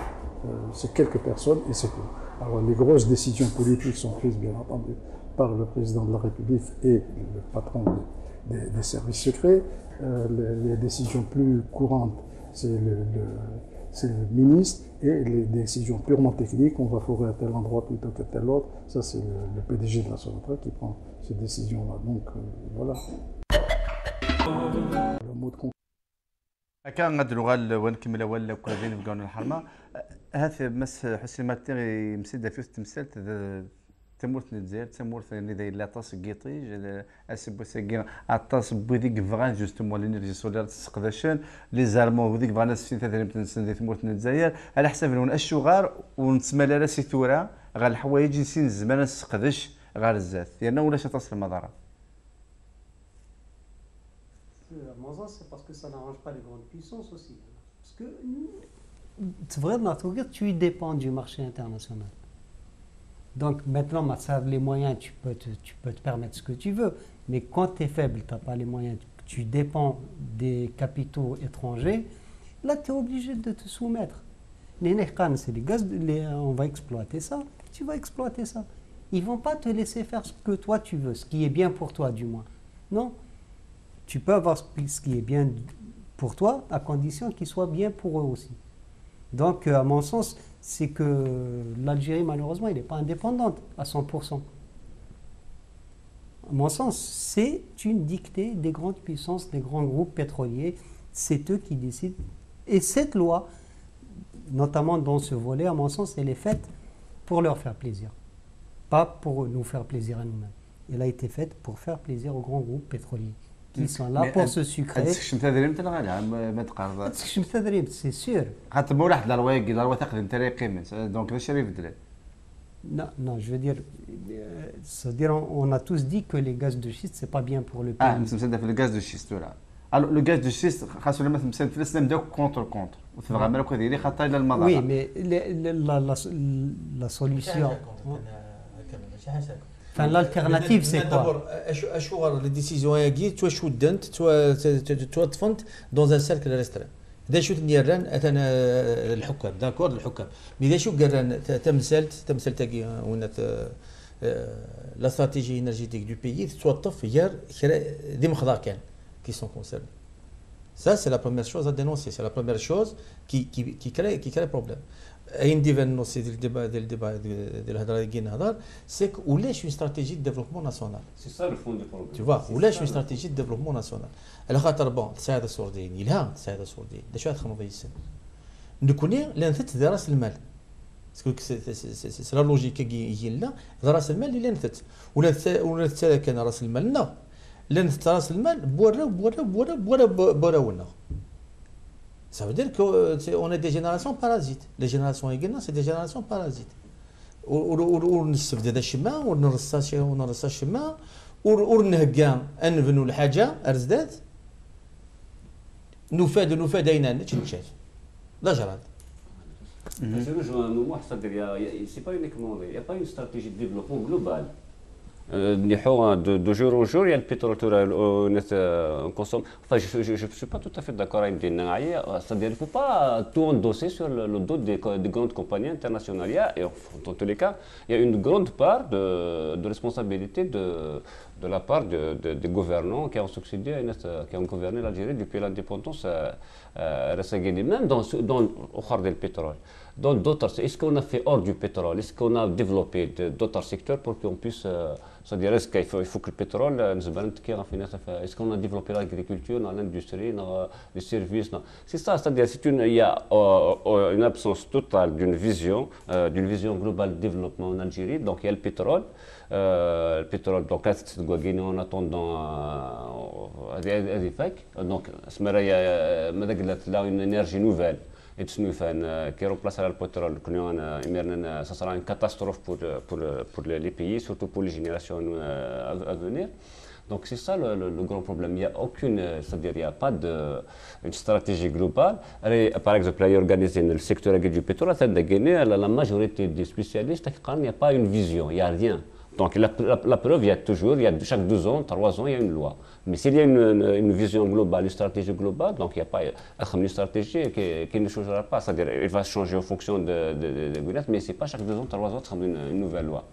ces quelques personnes et c'est tout. Alors les grosses décisions politiques sont prises bien entendu par le président de la République et le patron des services secrets. Les décisions plus courantes, c'est le ministre, et les décisions purement techniques, on va forer à tel endroit plutôt qu'à tel autre, ça c'est le PDG de la Sonatrach qui prend ces décisions-là. Donc voilà. Le mot de conclusion. هكا غادلو ونكمل ولا كوزين بقاو الحرمه هذا مس حسين ماتيغي مسد في التمثال تمورت الجزائر تمورت ني لا طاس كيطيج اسب ساكين اطاس بوديك فغان جوستومون لينيرجي سولار تسقداشان لي زارمون وديك فغان سفين ثلاثه تنسن دي تمورت الجزائر على حساب لون الشغار ونتسمى لا سي ثورا غا الحوايج نسين الزمان نسقدش غير الزات لانه ولا تصل المضاره. À mon sens, c'est parce que ça n'arrange pas les grandes puissances aussi. Parce que c'est vrai, tu dépends du marché international. Donc maintenant, les moyens, tu peux te permettre ce que tu veux. Mais quand tu es faible, tu n'as pas les moyens, tu dépends des capitaux étrangers, là tu es obligé de te soumettre. C'est les gaz, on va exploiter ça, tu vas exploiter ça. Ils ne vont pas te laisser faire ce que toi tu veux, ce qui est bien pour toi du moins. Non. tu peux avoir ce qui est bien pour toi, à condition qu'il soit bien pour eux aussi. Donc, à mon sens, c'est que l'Algérie, malheureusement, elle n'est pas indépendante à 100%. À mon sens, c'est une dictée des grandes puissances, des grands groupes pétroliers. C'est eux qui décident. Et cette loi, notamment dans ce volet, à mon sens, elle est faite pour leur faire plaisir. Pas pour nous faire plaisir à nous-mêmes. Elle a été faite pour faire plaisir aux grands groupes pétroliers qui sont là pour se sucrer. C'est sûr. Non, je veux dire, c'est-à-dire on a tous dit que les gaz de schiste, c'est pas bien pour le pays. le gaz de schiste, voilà. Alors, le gaz de schiste, contre. Oui, mais la solution. Enfin, l'alternative, c'est quoi? D'abord, les décisions sont dans un cercle restreint. دا شو تنيران أتنا الحكام داكور الحكام مي شو قران تمثلت تاقي ونات لا استراتيجي énergétique du pays توظف يار دي مخضار كان qui sont concernés. Ça c'est la première chose à dénoncer, c'est la première chose qui crée problème. أين دي فالنوسي ديال الديبا ديال الهضره اللي كاين نهضر سي ولاش اون استراتيجي دو ديفلوبمون ناسيونال سي سا لو فون دو بروبليم tu vois ولاش اون استراتيجي دو ديفلوبمون ناسيونال على خاطر بون تساعد السعوديين يلها تساعد السعوديين دا شو تخمم يسن نكوني لانثت راس المال باسكو سي لا لوجيك يجي لنا راس المال اللي لانثت ولا كان راس المال لنا لانثت راس المال بورا Ça veut dire qu'on est des générations parasites. Les générations aiguës, c'est des générations parasites. On نستفد هذا الشما ونرصا الشما ونهكا نبنوا الحاجة أرزدات نفاد أين نتشاف لا جراد. Je rejoins un moment, c'est-à-dire c'est pas uniquement, il n'y a pas une stratégie de développement globale. De jour au jour, il y a le pétrole on consomme. Enfin, je ne suis pas tout à fait d'accord avec Dina. C'est-à-dire qu'il ne faut pas tout endosser sur le dos des grandes compagnies internationales. Et dans tous les cas, il y a une grande part de responsabilité de la part des gouvernants qui ont succédé, qui ont gouverné l'Algérie depuis l'indépendance, même au khar du pétrole. Dans d'autres, est-ce qu'on a fait hors du pétrole? Est-ce qu'on a développé d'autres secteurs pour qu'on puisse, c'est-à-dire est-ce qu'il faut que le pétrole, est-ce qu'on a développé l'agriculture, l'industrie, les services? C'est ça, c'est-à-dire il y a une absence totale d'une vision globale de développement en Algérie. Donc il y a le pétrole, donc en attendant des facs. Donc il y a une énergie nouvelle. Qui remplace le pétrole, ça sera une catastrophe pour les pays, surtout pour les générations à venir. Donc c'est ça le grand problème. Il n'y a aucune, c'est-à-dire il n'y a pas une stratégie globale. Par exemple, il y a organisé le secteur du pétrole, la majorité des spécialistes, il n'y a pas une vision, il n'y a rien. Donc la preuve, il y a toujours, chaque 2 ans, 3 ans, il y a une loi. Mais s'il y a une vision globale, une stratégie globale, donc il n'y a pas une stratégie qui ne changera pas. C'est-à-dire il va changer en fonction de mais ce n'est pas chaque 2 ans, 3 ans, une nouvelle loi.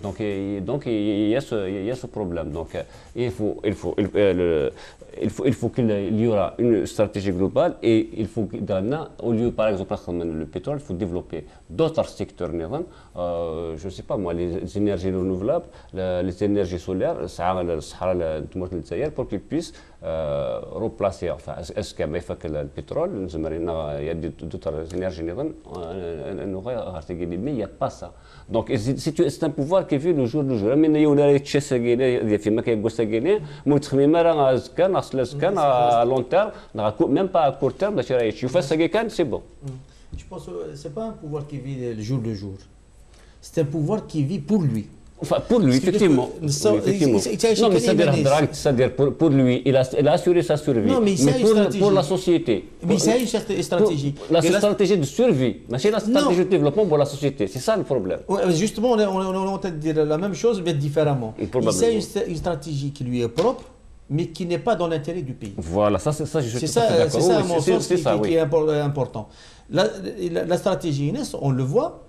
Donc il y a ce problème. Donc il faut qu'il y aura une stratégie globale et il faut au lieu par exemple le pétrole, il faut développer d'autres secteurs. Je ne sais pas moi, les énergies renouvelables, les énergies solaires, pour qu'ils puissent remplacer. Enfin, est-ce qu'il y a le pétrole, il y a d'autres énergies, mais il n'y a pas ça. Donc c'est un pouvoir qui vit le jour le jour. Mais il y a à long terme, même pas à court terme, c'est bon. Je pense que ce n'est pas un pouvoir qui vit le jour le jour. C'est un pouvoir qui vit pour lui. Enfin, pour lui, effectivement. Non, mais c'est-à-dire pour lui, il a assuré sa survie. Non, mais pour la société. Mais c'est une stratégie. La stratégie de survie, mais c'est la stratégie de développement pour la société. C'est ça le problème. Justement, on est en train de dire la même chose, mais différemment. C'est une stratégie qui lui est propre, mais qui n'est pas dans l'intérêt du pays. Voilà, ça, je suis d'accord. C'est ça, à mon sens, qui est important. La stratégie, on le voit.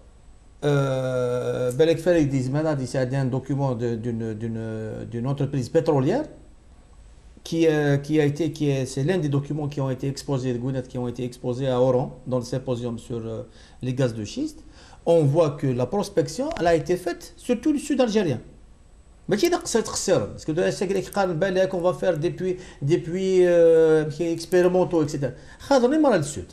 Belek Farid disent maintenant c'est un document d'une entreprise pétrolière c'est l'un des documents qui ont été exposés à Oran dans le symposium sur les gaz de schiste. On voit que la prospection elle a été faite surtout le sud algérien. Mais qui parce que qu'on va faire des puits expérimentaux, etc. Le sud.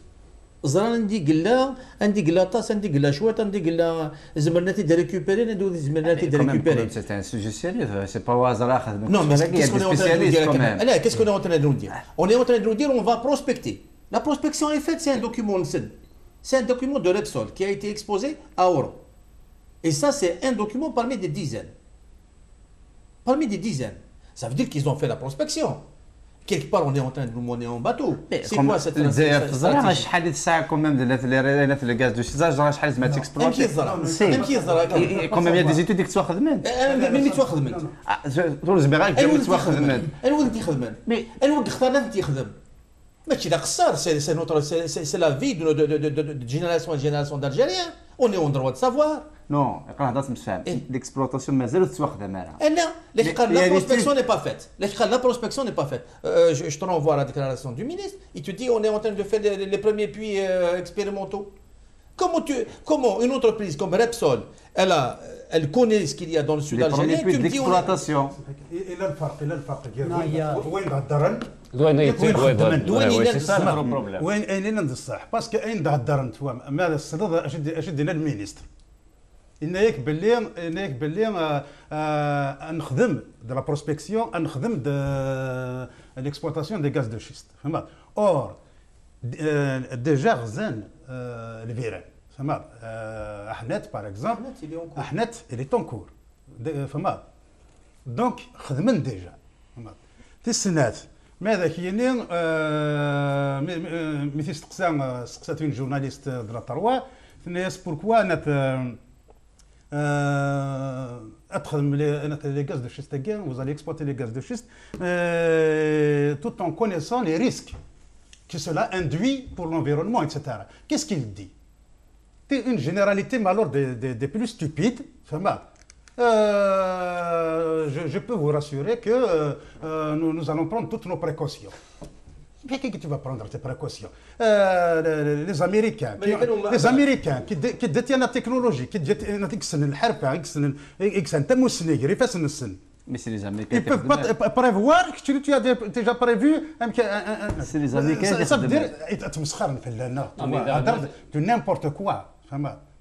عندي قلاطاس عندي قلاشوات عندي قلا زمرناتي دي ريكوبيري ندو زمرناتي دي ريكوبيري C'est un sujet sérieux, c'est pas au hasard. Non, mais qu'est-ce qu'on est en train de nous dire quand même? Qu'est-ce qu'on est en train de nous dire? On est en train de nous dire on va prospecter. La prospection est faite, c'est un document c'est un document de Repsol qui a été exposé à Oran. Et ça, c'est un document parmi des dizaines. Parmi des dizaines. Ça veut dire qu'ils ont fait la prospection. Quelque part, on est en train de nous mener en bateau. C'est quoi cette stratégie? شحال الساعه كوميم ديال لي غاز دو شيزاج شحال لازم تيكسبلوتي كوميم يا دي زيتود ديك تواخذ من ملي تواخذ من تورز بيغاك جاب تواخذ من الولد يخدم الولد اختار انت يخدم ماشي لا قصار سي لا في دو جينيراسيون جينيراسيون d'Algériens. On est en droit de savoir. Non, quand on a l'exploitation, mais c'est la prospection n'est pas faite. La prospection n'est pas faite. Je te renvoie à la déclaration du ministre. Il te dit on est en train de faire les premiers puits expérimentaux. Comment une entreprise comme Repsol, elle connaît ce qu'il y a dans le sud algérien. Tu me dis l'exploitation. Et là, le farq, وين غدرن c'est ça le gros problème. وين اين نصح باسكو اين غدرن ماذا السلطه اشد لنا المينيستر انك باللي نخدم de la prospection نخدم de l'exploitation des gaz de schiste فهمت اور ديجا غزان الفيران فهمت احنات باغ اكزومبل احنات اللي تونكور فهمت دونك خدمن ديجا فهمت تسنات ماذا كاينين مثل سقسات une journaliste de la Tarwa الناس pourquoi أدخل les gaz de schiste vous allez exploiter les gaz de schiste tout en connaissant les risques que cela induit pour l'environnement, etc. Qu'est-ce qu'il dit? C'est une généralité malheur des plus stupides. Je peux vous rassurer que nous allons prendre toutes nos précautions. Qu'est-ce que tu vas prendre tes précautions? Les Américains qui détiennent la technologie, qui détiennent mais c'est les Américains. Ils ne peuvent pas prévoir que tu as déjà prévu. C'est les Américains. Ça veut dire de n'importe quoi.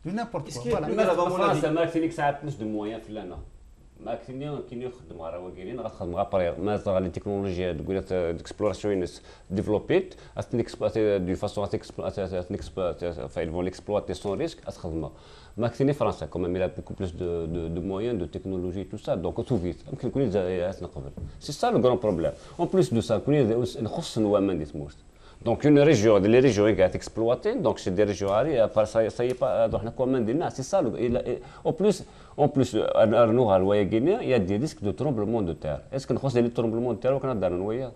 De n'importe quoi. فرنسا ما كاين لك ساعات نص دو موان في لانا ما كاين يخدم راه واكيلين غتخدم غابريغ ما صار لي تكنولوجيا تقول ديكسبلوراسيون ديفلوبيت اكسبلواتي دو فاسون اكسبلواتي فايل فون اكسبلواتي سون ريسك غتخدمها ما كاين فرنسا كومام مي لا بوكو بلوس دو موان دو تكنولوجي تو سا دونك تو فيت يمكن يكون جاتنا قبل سي سا لو غران بروبليم اون بلوس دو سا كون نخص نوامان دي تموت Donc une région, les régions qui sont exploitées, donc c'est des régions ça y est pas, donc on a commandé, c'est ça. En plus, à nous à l'Ouest guinéen, il y a des risques de tremblement de terre. Est-ce qu'on a des tremblements de terre au Canada, dans l'Ouest?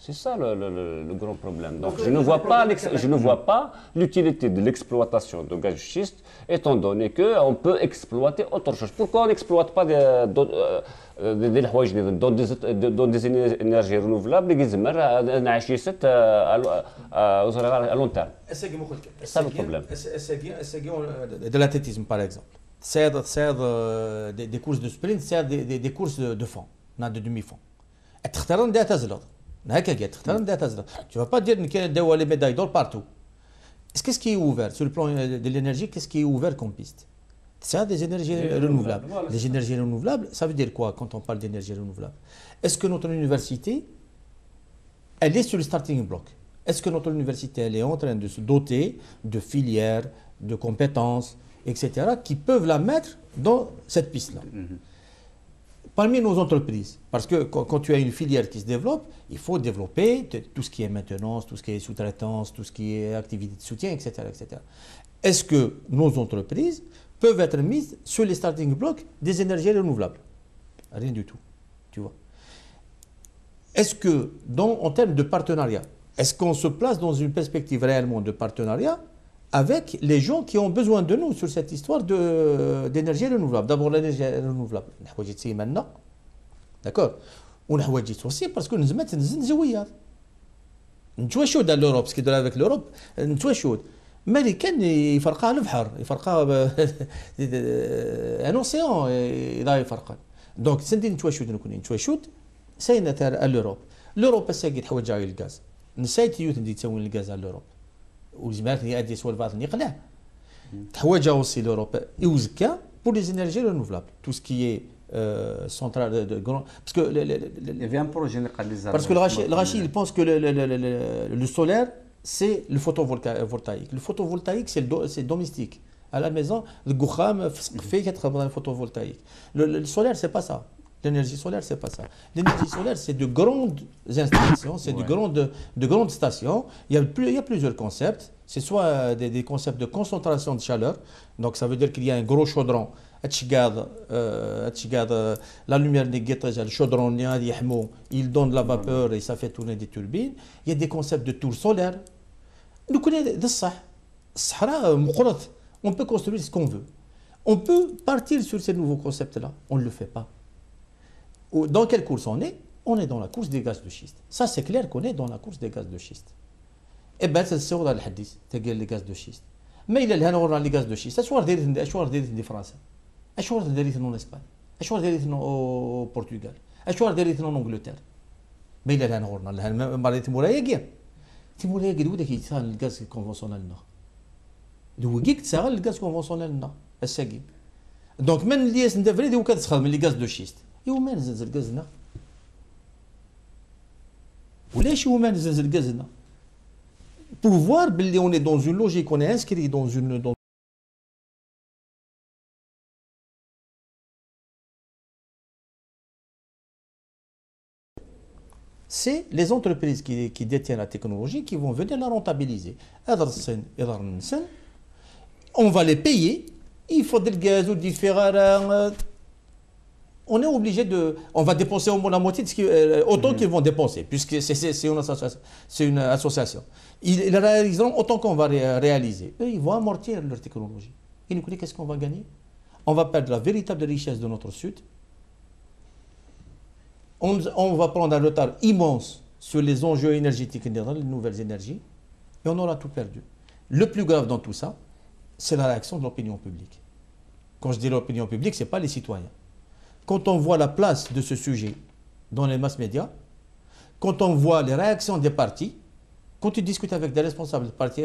C'est ça le grand problème. Donc je ne vois pas l'utilité de l'exploitation de gaz de schiste, étant donné qu'on peut exploiter autre chose. Pourquoi on n'exploite pas dans des énergies renouvelables qui à long terme? C'est ça le problème. De l'athlétisme par exemple. C'est des courses de sprint, c'est des courses de fond, de demi-fond. Tu ne vas pas dire qu'il y a des médailles d'or partout. Qu'est-ce qui est ouvert sur le plan de l'énergie? Qu'est-ce qui est ouvert comme piste? C'est des énergies renouvelables. Les énergies renouvelables, ça veut dire quoi quand on parle d'énergie renouvelable? Est-ce que notre université, elle est sur le starting block? Est-ce que notre université, elle est en train de se doter de filières, de compétences, etc., qui peuvent la mettre dans cette piste-là? Parmi nos entreprises, parce que quand tu as une filière qui se développe, il faut développer tout ce qui est maintenance, tout ce qui est sous-traitance, tout ce qui est activité de soutien, etc., etc. Est-ce que nos entreprises peuvent être mises sur les starting blocks des énergies renouvelables? Rien du tout, tu vois. Est-ce que, en termes de partenariat, est-ce qu'on se place dans une perspective réellement de partenariat avec les gens qui ont besoin de nous sur cette histoire d'énergie renouvelable? D'abord l'énergie renouvelable, d'accord. ونحوايج aussi parce que نزمت نزن زويات نتواشود على لوروب سكي avec l'Europe نتواشود مالي كان يفرقها البحر يفرقها ان اوسيون لا يفرقها دونك سندي نتواشود نكون نتواشود ساينة على لوروب ساكي تحوج على الغاز نسيت يوت ندي تسوي الغاز على لوروب وزمالك يادي سوالفات يقلع تحوج اوسي لوروب يوزكا pour les énergies renouvelables tout ce qui est centrale de grand parce que il y avait un projet parce que le Rachid il pense que le solaire c'est le photovoltaïque. Le photovoltaïque, c'est domestique. À la maison, le Goukham fait 80 photovoltaïque. Le solaire, c'est pas ça. L'énergie solaire, c'est pas ça. L'énergie solaire, c'est de grandes installations, c'est de grandes stations. Il y a plusieurs concepts. C'est soit des concepts de concentration de chaleur. Donc, ça veut dire qu'il y a un gros chaudron. La lumière négative, le chaudron, il donne de la vapeur et ça fait tourner des turbines. Il y a des concepts de tours solaires. Nous connaissons on peut construire ce qu'on veut. On peut partir sur ces nouveaux concepts-là. On ne le fait pas. Dans quelle course on est? On est dans la course des gaz de schiste. Ça, c'est clair qu'on est dans la course des gaz de schiste. Et bien, c'est ce qu'on a dit, les gaz de schiste. Mais il y a les gaz de schiste. أشوار دايرين فرنسا. أشوار دايرين إسبانيا. أشوار دايرين البرتغال. أشوار دايرين إنجلترا. ما إلا لها نغورنا لها مرة تيمورايا كيا. تيمورايا كي ودا كيتسال الغاز كونفونسيونيل نا. دو كيك تسال الغاز كونفونسيونيل نا الساكي. دونك من اللي يسند فريدي وكتسخدم لي غاز دو شيست. يوم ما نزل الغاز هنا. ولاش هو ما نزل الغاز هنا؟ Pour voir on est dans une logique, on est inscrit dans une c'est les entreprises qui détiennent la technologie qui vont venir la rentabiliser. On va les payer, il faut du gaz ou du fer. On est obligé de... On va dépenser au moins la moitié de ce autant qu'ils vont dépenser, puisque c'est une association. Ils réaliseront autant qu'on va réaliser. Eux, ils vont amortir leur technologie. Et nous, qu'est-ce qu'on va gagner? On va perdre la véritable richesse de notre Sud. On va prendre un retard immense sur les enjeux énergétiques dans les nouvelles énergies. Et on aura tout perdu. Le plus grave dans tout ça, c'est la réaction de l'opinion publique. Quand je dis l'opinion publique, ce n'est pas les citoyens. Quand on voit la place de ce sujet dans les masses médias, quand on voit les réactions des partis, quand tu discutes avec des responsables de partis,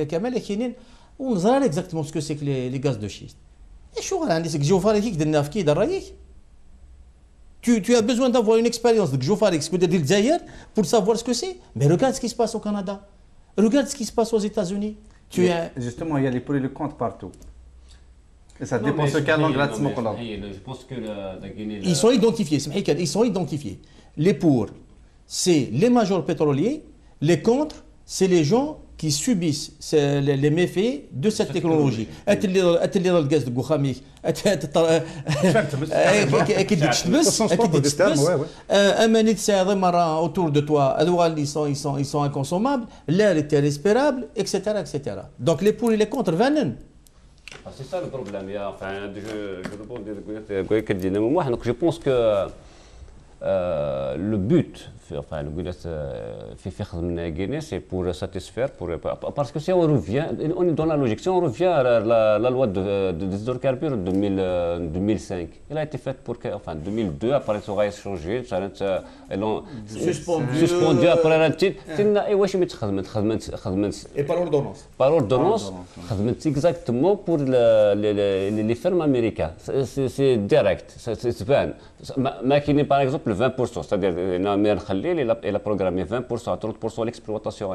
on sait exactement ce que c'est que les gaz de schiste. Et tu as besoin d'avoir une expérience de pour savoir ce que c'est. Mais regarde ce qui se passe au Canada. Regarde ce qui se passe aux États-Unis. Justement, il y a les pour et les contre partout. Et ça dépend ce quel angle je pense que ils sont identifiés. Ils sont identifiés. Les pour, c'est les majors pétroliers. Les contre, c'est les gens qui subissent les méfaits de cette technologie. اللي الغاز الكوخامي اماني تساعد مره autour de toi ils sont inconsommables, l'air est irrespirable, etc. Donc les pour et les contre viennent. C'est ça le problème. Enfin, je réponds je pense que le but, enfin, c'est pour satisfaire, parce que si on revient, on est dans la logique, si on revient à la loi des hydrocarbures de 2005, elle a été faite pour que, enfin, 2002, après ça aura changé, elles l'ont suspendu après la titre. Et par ordonnance. Par ordonnance, exactement pour les fermes américaines. C'est direct, c'est bien. Mais par exemple, 20%, c'est-à-dire il a programmé 20% à 30% l'exploitation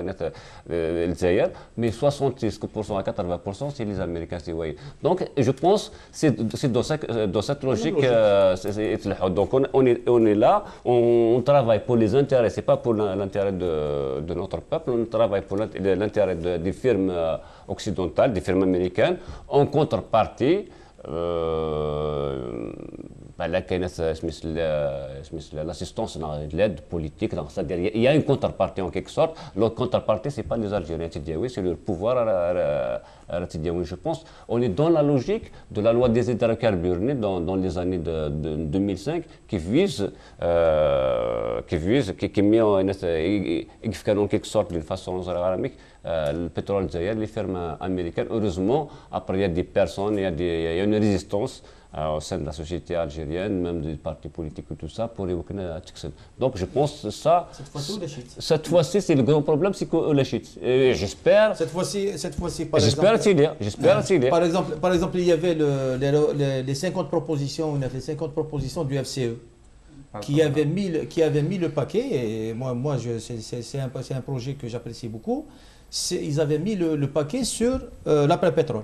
mais 66% à 80% c'est les Américains. Donc je pense que c'est dans cette logique. Donc on est là, on travaille pour les intérêts, c'est pas pour l'intérêt de notre peuple, on travaille pour l'intérêt des firmes occidentales, des firmes américaines, en contrepartie. L'assistance, l'aide politique, c'est-à-dire il y a une contrepartie en quelque sorte. L'autre contrepartie, ce n'est pas les Algériens, c'est le pouvoir. Je pense on est dans la logique de la loi des hydrocarbures dans les années de 2005 qui vise كيفيز كيميا الناس يقف كانوا كيك سورت d'une façon générale البترول الجزائر اللي فيرم امريكان heureusement après il y a des personnes il y a une résistance au sein de la société algérienne, même des partis politiques et tout ça, pour évoquer la Tchèque. Donc je pense que ça, cette fois-ci, c'est le grand problème, c'est que la chute. Et j'espère. Cette fois-ci, par j'espère exemple. Par exemple, il y avait les 50 propositions, les 50 propositions du FCE. Qui avait mis le paquet, et moi c'est un projet que j'apprécie beaucoup. Ils avaient mis le paquet sur l'après-pétrole.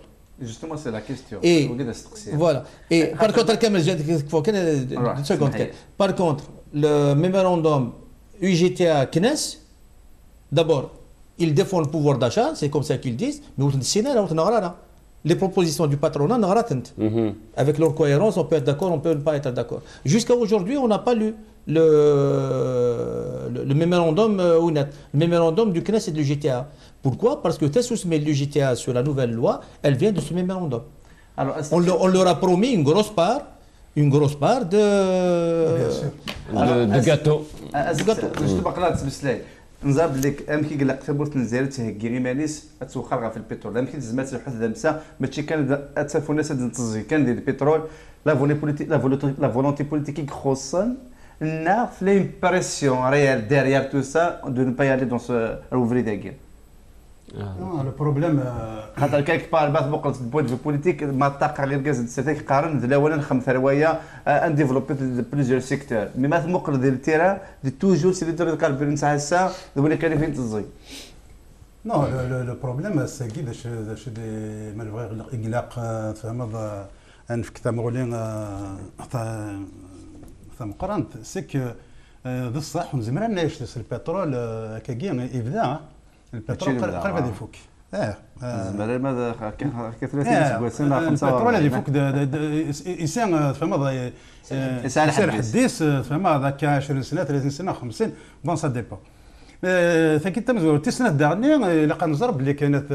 Justement, c'est la question. Et voilà. Et par contre, par contre, le mémorandum UGTA Knes, d'abord, il défend le pouvoir d'achat, c'est comme ça qu'ils disent, mais les propositions du patronat, avec leur cohérence, on peut être d'accord, on peut ne pas être d'accord. Jusqu'à aujourd'hui, on n'a pas lu le mémorandum le mémorandum du CNES et de l'UGTA. Pourquoi? Parce que Tessous met l'UGTA sur la nouvelle loi, elle vient de ce mémorandum. Alors, on leur a promis une grosse part de gâteau. نزاب لك امكي قلق ثبوت نزير تهكي مانيس اتوخر في البترول امكي زعما تحد ذمسا ماشي كان اتفو الناس تنتزي كان ديال البترول لا فولونتي بوليتيك خصوصا نا في ليمبرسيون ريال ديريير تو سا دو نو با يالي دون سو روفري داكي لو بروبليم خاطر كايك بار باث بوقت بوينت في بوليتيك ما طاق على الغاز دساتيك قارن ذ الاولا خمس روايه ان ديفلوبي بليزيور سيكتور مي ما مقر ديال التيرا دي توجور سي دير الكاربير نتاع السا ولا كان فين تزي نو لو بروبليم سي كي داش دي مالفغي اغلاق فهم هذا ان في كتاب مغولين ثم قرنت سي كو ذا الصح ونزمر نعيش البترول كاكي يبدا البترول قريب غادي يفك زعما ماذا كثرة سنة البترول غادي يفك يسان فهم هذا يسير حديث فهم هذاك 20 سنة 30 سنة 50 بون سا ديبون ثاني تمزور 9 سنوات دارني الا كنزرب اللي كانت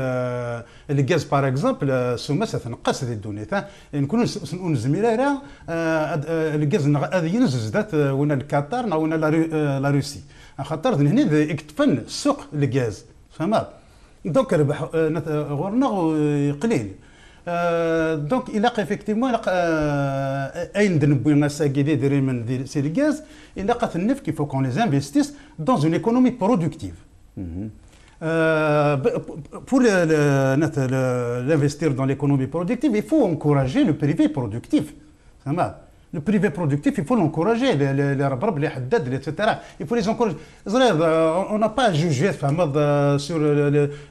الغاز باغ اكزومبل سوما ستنقص هذه الدنيا نكونوا نزميرا الغاز هذه ينزدات وين القطر وين لا روسي خاطر هنا يكتفن السوق الغاز فهمت دونك ربح غورنا قليل دونك الى افيكتيفمون اين نبوي الناس كيدير من سي الغاز الى قات النفط كيفو كون لي انفستيس دون اون ايكونومي برودكتيف pour l'investir dans l'économie productive, il faut encourager le privé productif. Le privé productif, il faut l'encourager, les rabab, les haddad, etc. Il faut les encourager. On n'a pas jugé sur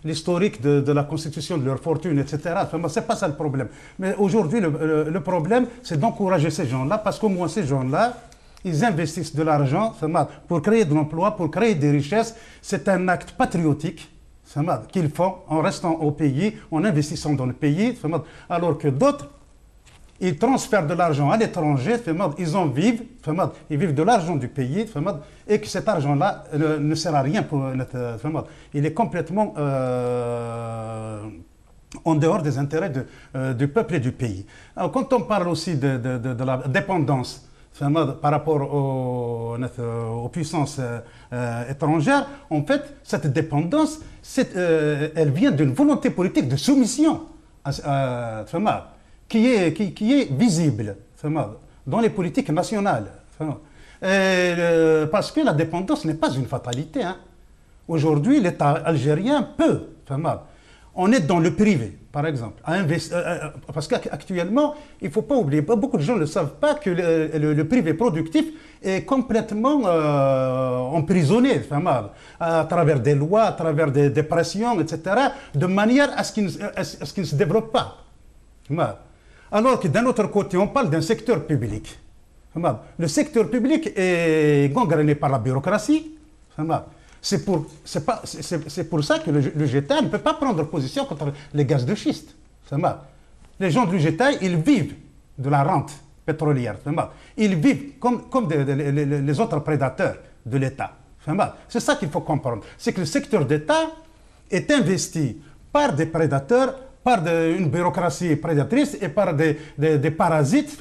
l'historique de la constitution de leur fortune, etc. Ce n'est pas ça le problème. Mais aujourd'hui, le problème, c'est d'encourager ces gens-là, parce qu'au moins ces gens-là, ils investissent de l'argent pour créer de l'emploi, pour créer des richesses. C'est un acte patriotique qu'ils font en restant au pays, en investissant dans le pays, alors que d'autres, ils transfèrent de l'argent à l'étranger, ils en vivent, ils vivent de l'argent du pays, et que cet argent-là ne sert à rien pour notre. Il est complètement en dehors des intérêts du peuple et du pays. Alors, quand on parle aussi de la dépendance par rapport aux puissances étrangères, en fait, cette dépendance, elle vient d'une volonté politique de soumission. Qui est visible dans les politiques nationales. Parce que la dépendance n'est pas une fatalité. Aujourd'hui, l'État algérien peut. On est dans le privé, par exemple. Parce qu'actuellement, il ne faut pas oublier, beaucoup de gens ne savent pas que le privé productif est complètement emprisonné à travers des lois, à travers des pressions, etc., de manière à ce qu'il ne se développe pas. Alors que d'un autre côté, on parle d'un secteur public. Le secteur public est gangréné par la bureaucratie. C'est pour ça que le GTA ne peut pas prendre position contre les gaz de schiste. Les gens du GTA, ils vivent de la rente pétrolière. Ils vivent comme les autres prédateurs de l'État. C'est ça qu'il faut comprendre. C'est que le secteur d'État est investi par des prédateurs, par une bureaucratie prédatrice et par des parasites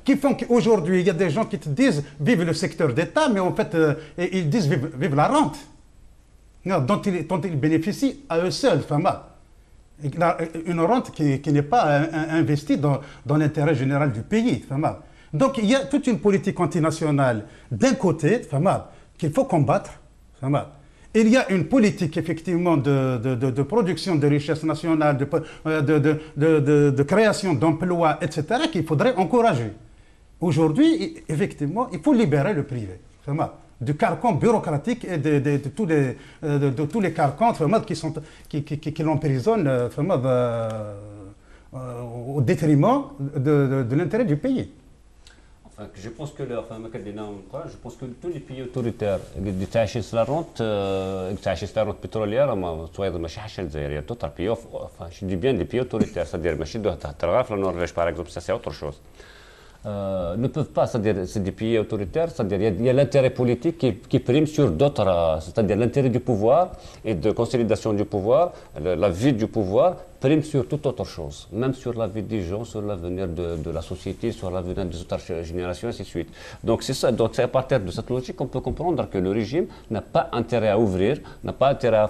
qui font qu'aujourd'hui, il y a des gens qui te disent vive le secteur d'État, mais en fait, ils disent vive la rente dont ils bénéficient à eux seuls. Une rente qui n'est pas investie dans l'intérêt général du pays. Donc il y a toute une politique antinationale d'un côté qu'il faut combattre. Il y a une politique effectivement de production de richesses nationales, de création d'emplois, etc., qu'il faudrait encourager. Aujourd'hui, effectivement, il faut libérer le privé. Du carcan bureaucratique et de tous les carcans qui l'emprisonnent au détriment de l'intérêt du pays. Enfin, je pense que tous les pays autoritaires qui تعيش la rente pétrolière d'autres pays, enfin je dis bien des pays autoritaires, c'est-à-dire ماشي la Norvège par exemple, ça c'est autre chose. Ne peuvent pas, c'est-à-dire c'est des pays autoritaires, c'est-à-dire il y a l'intérêt politique qui prime sur d'autres, c'est-à-dire l'intérêt du pouvoir et de consolidation du pouvoir, la vie du pouvoir prime sur toute autre chose, même sur la vie des gens, sur l'avenir de la société, sur l'avenir des autres générations, ainsi de suite. Donc c'est ça, donc c'est à partir de cette logique qu'on peut comprendre que le régime n'a pas intérêt à ouvrir, n'a pas intérêt à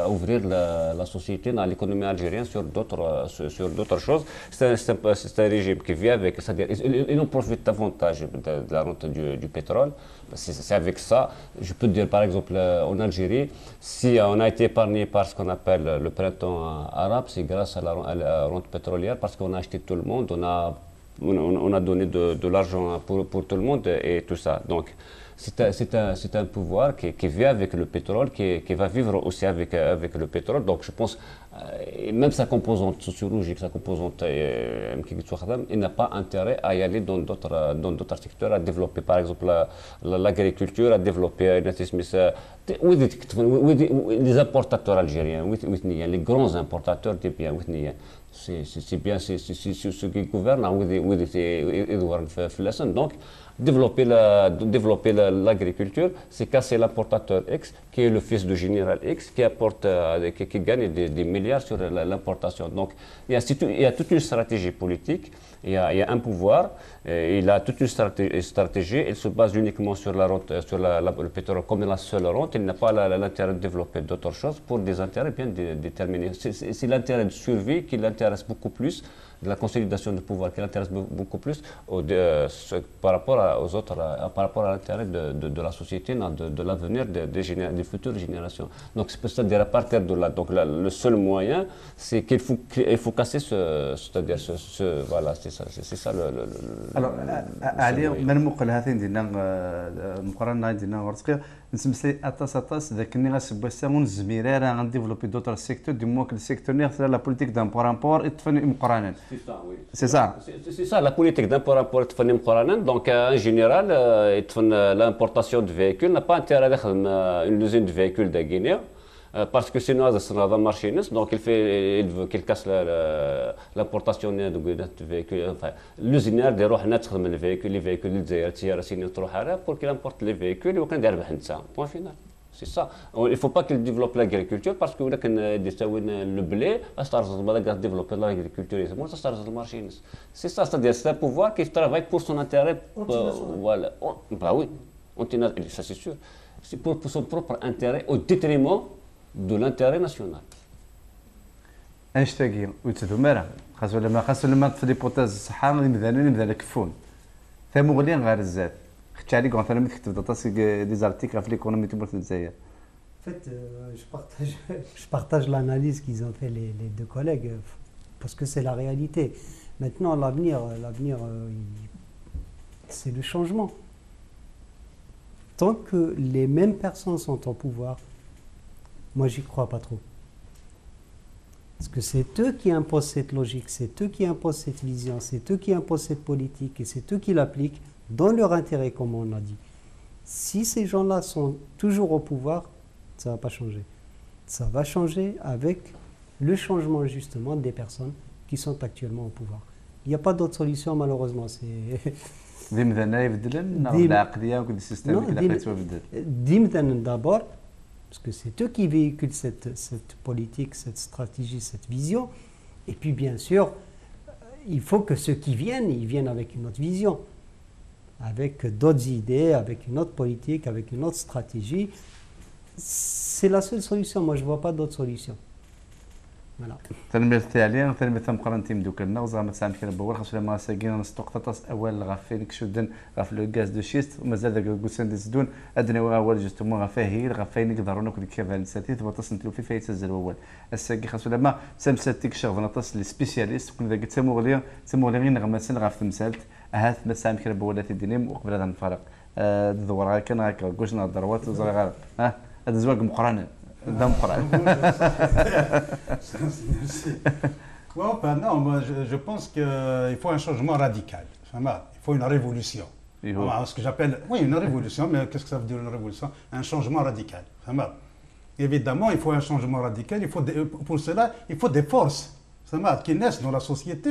ouvrir la société, dans l'économie algérienne sur d'autres choses. C'est un régime qui vit avec, c'est-à-dire ils en profitent davantage de la rente du pétrole. C'est avec ça, je peux dire par exemple en Algérie, si on a été épargné par ce qu'on appelle le printemps arabe, c'est grâce à la rente pétrolière, parce qu'on a acheté tout le monde, on a donné de l'argent pour tout le monde et tout ça. Donc c'est un pouvoir qui vit avec le pétrole, qui va vivre aussi avec le pétrole. Donc je pense, même sa composante sociologique, sa composante, il n'a pas intérêt à y aller dans d'autres secteurs, à développer par exemple l'agriculture, à développer les importateurs algériens, les grands importateurs des biens. C'est bien ceux qui gouvernent, donc développer l'agriculture, c'est casser l'importateur X, qui est le fils du général X, qui gagne des milliards sur l'importation. Donc il y a toute une stratégie politique, il y a un pouvoir, il a toute une stratégie, il se base uniquement sur la rente, sur le pétrole comme la seule rente, il n'a pas l'intérêt de développer d'autres choses pour des intérêts bien déterminés. C'est l'intérêt de survie qui l'intéresse beaucoup plus, de la consolidation du pouvoir qui l'intéresse beaucoup plus par rapport aux autres, par rapport à l'intérêt de la société, de l'avenir des futures générations. Donc c'est-à-dire à partir de là, donc le seul moyen, c'est qu'il faut casser c'est-à-dire voilà, c'est ça le. Alors, علي من المقل هذين دينا مقارنة دينا غرتقيا نسمسلي أطاس ذاك اللي غاسبوا السامون الزميرة راه غنديفلوبي دوطر سيكتور دي موك السيكتور اللي خصها لا بوليتيك دان بور ان بور يتفني مقارنة. C'est ça la politique d'import تفني مقارنة. Donc en général يتفن l'importation de véhicules n'a pas intérêt à داخل une usine de véhicules de Guinée. Parce que sinon, c'est un machiniste, donc il veut qu'il casse l'importation de véhicules. Enfin, l'usinaire de les véhicules pour qu'il importe les véhicules et qu'il ait point final. C'est ça. Il ne faut pas qu'il développe l'agriculture parce que le blé, il développer l'agriculture. C'est ça, c'est-à-dire c'est un pouvoir qui travaille pour son intérêt. Voilà. Bah oui, ça c'est sûr. C'est pour son propre intérêt au détriment de l'intérêt national. انشتاقي وتدمر خاصو لما في ليبوتاز الصحه مدانا كفون ثمغلين غير الزاد خدت عليك مثلا ملي كتبت طاس دي زارتيكل في ليكونومي تبغي الجزائر. En fait, je partage l'analyse qu'ils ont fait les deux collègues parce que c'est la réalité. Maintenant, l'avenir, c'est le changement. Tant que les mêmes personnes sont au pouvoir, moi, j'y crois pas trop. Parce que c'est eux qui imposent cette logique, c'est eux qui imposent cette vision, c'est eux qui imposent cette politique et c'est eux qui l'appliquent dans leur intérêt, comme on a dit. Si ces gens-là sont toujours au pouvoir, ça ne va pas changer. Ça va changer avec le changement justement des personnes qui sont actuellement au pouvoir. Il n'y a pas d'autre solution malheureusement. دي مذنى يبدلن العقليه وكل السيستم اللي لقيتو يبدل دي مثلا d'abord parce que c'est eux qui véhiculent cette politique, cette stratégie, cette vision. Et puis bien sûr, il faut que ceux qui viennent, ils viennent avec une autre vision, avec d'autres idées, avec une autre politique, avec une autre stratégie. C'est la seule solution, moi je ne vois pas d'autre solution. Voilà. تنمية التعليم تنمية مقارنة دوكلنا وزعما تسعة كان بول خاصة ما ساكين نستوق تطاس أول غافين كشودن غاف لو غاز دو شيست ومازال داك الكوسان دي زدون أدنى أول جوستومون غافاهيل غافين يقدرون نكون كيفان ساتيت بطاس نتلو في فايت الزل أول الساكي خاصة ما سامساتيك شغل نطاس لي سبيسياليست كون ذاك تموغلي غير نغمسن غاف تمثالت هات ما تسعة كان بولات الدنيا وقبل هذا الفرق الدور كان هكا كوش نهضر وات زغار ها هذا زواج مقرن Non, moi, je pense qu'il faut un changement radical. Il faut une révolution. Ce que j'appelle, oui, une révolution, mais qu'est-ce que ça veut dire une révolution? Un changement radical. Évidemment, il faut un changement radical. Pour cela, il faut des forces qui naissent dans la société,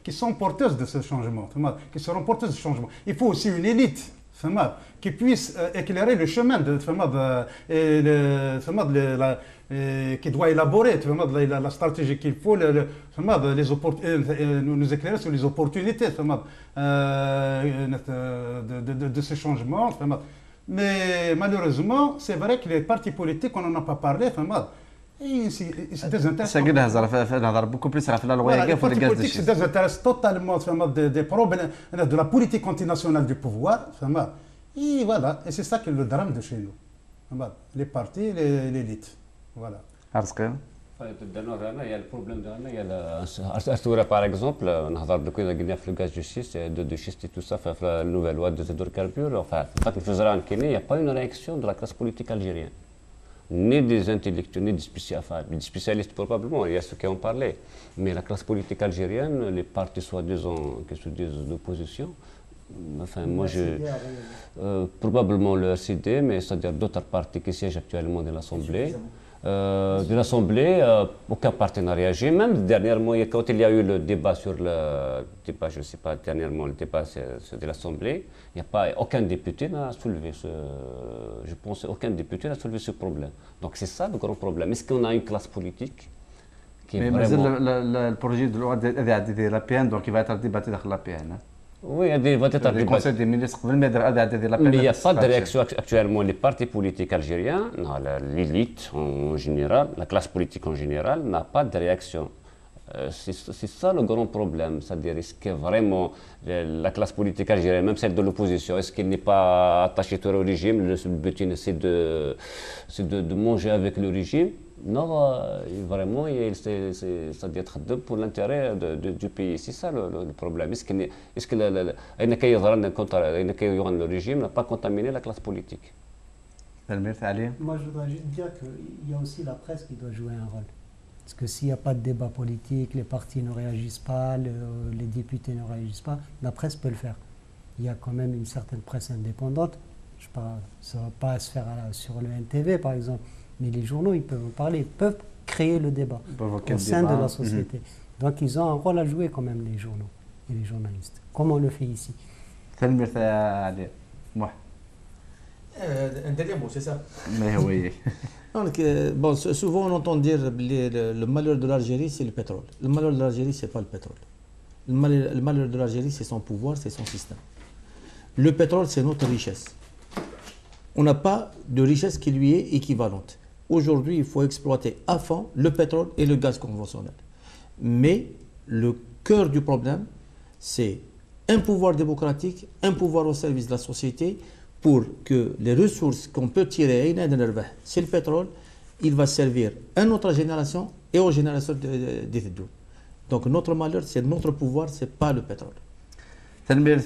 qui sont porteuses de ce changement, qui seront porteuses de ce changement. Il faut aussi une élite qui puisse éclairer le chemin qui doit élaborer la stratégie qu'il faut, nous éclairer sur les opportunités de ce changement. Mais malheureusement, c'est vrai que les partis politiques, on n'en a pas parlé, ils se désintéressent. Les partis politiques se désintéressent totalement des problèmes de la politique antinationale du pouvoir. Et voilà, et c'est ça qui est le drame de chez nous. Les partis et l'élite. Voilà. Il y a le problème de Arthur, par exemple, on a le gaz de schiste, de schiste et tout ça, la nouvelle loi des hydrocarbures. Enfin, il n'y a pas une réaction de la classe politique algérienne, ni des intellectuels, ni des spécialistes probablement, il y a ceux qui ont parlé. Mais la classe politique algérienne, les partis soi-disant qui se disent d'opposition, enfin, moi, probablement le RCD, mais c'est-à-dire d'autres partis qui siègent actuellement dans l'Assemblée. De l'Assemblée, aucun parti n'a réagi. Même dernièrement, quand il y a eu le débat sur le débat, je ne sais pas, dernièrement, le débat de l'Assemblée, il n'y a pas aucun député n'a soulevé je pense aucun député n'a soulevé ce problème. Donc c'est ça le grand problème. Est-ce qu'on a une classe politique qui est vraiment... le projet de loi de l'APN, donc il va être débattu dans l'APN. Oui, il va être le Conseil des ministres, mais il n'y a pas de réaction actuellement. Les partis politiques algériens, l'élite en général, la classe politique en général, n'a pas de réaction. C'est ça le grand problème. C'est-à-dire, est-ce que vraiment la classe politique algérienne, même celle de l'opposition, est-ce qu'elle n'est pas attachée au régime? Le but, c'est de manger avec le régime. Non, vraiment, c'est-à-dire pour l'intérêt du pays. C'est ça le problème. Est-ce que le régime n'a pas contaminé la classe politique? Moi, je voudrais juste dire qu'il y a aussi la presse qui doit jouer un rôle. Parce que s'il n'y a pas de débat politique, les partis ne réagissent pas, les députés ne réagissent pas, la presse peut le faire. Il y a quand même une certaine presse indépendante. Ça ne va pas se faire sur le NTV, par exemple. Mais les journaux, ils peuvent en parler, ils peuvent créer le débat au sein de la société. Donc ils ont un rôle à jouer quand même, les journaux et les journalistes, comme on le fait ici. Un dernier mot, c'est ça? Mais oui. Donc, bon, souvent on entend dire que le malheur de l'Algérie, c'est le pétrole. Le malheur de l'Algérie, ce n'est pas le pétrole. Le malheur de l'Algérie, c'est son pouvoir, c'est son système. Le pétrole, c'est notre richesse. On n'a pas de richesse qui lui est équivalente. Aujourd'hui, il faut exploiter à fond le pétrole et le gaz conventionnel. Mais le cœur du problème, c'est un pouvoir démocratique, un pouvoir au service de la société pour que les ressources qu'on peut tirer, c'est le pétrole, il va servir à notre génération et aux générations des deux. Donc notre malheur, c'est notre pouvoir, ce n'est pas le pétrole. تنمية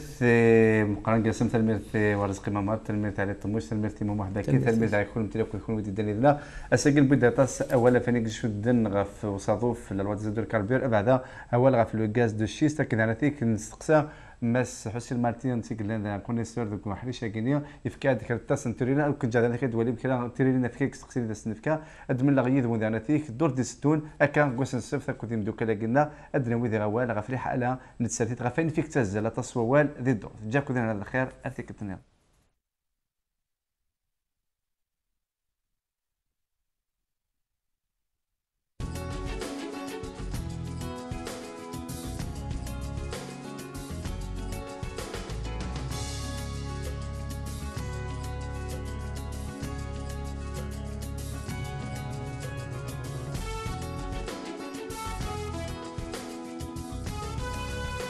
مقارنة قاسم تنمية ورزق ممر تنمية على الطموش تنمية تيمو واحد كي تنمية على كل متلك ويكون ودي دنيا اساكن بدا طاس اولا فانيك شدن غف وصادوف الواد زادو الكاربير بعدا اولا غف لو غاز دو شيست كذا انا تيك نستقسى ماس حسين مارتين تيك لنا كونيسور دوك محريشه كينيا يفكا ديك الطاس نتورينا كنت جا هذاك دولي بكلا تيرينا فيك تقسي داس نفكا ادمن لا غيد وذا انا تيك دور دي ستون اكا كوس نصف كنت مدوك لا قلنا ادنا وذي غوال غفري حاله نتساتيت غفين فيك تزل تصوال ذي الدور جاكو ذا الخير ارتيك الدنيا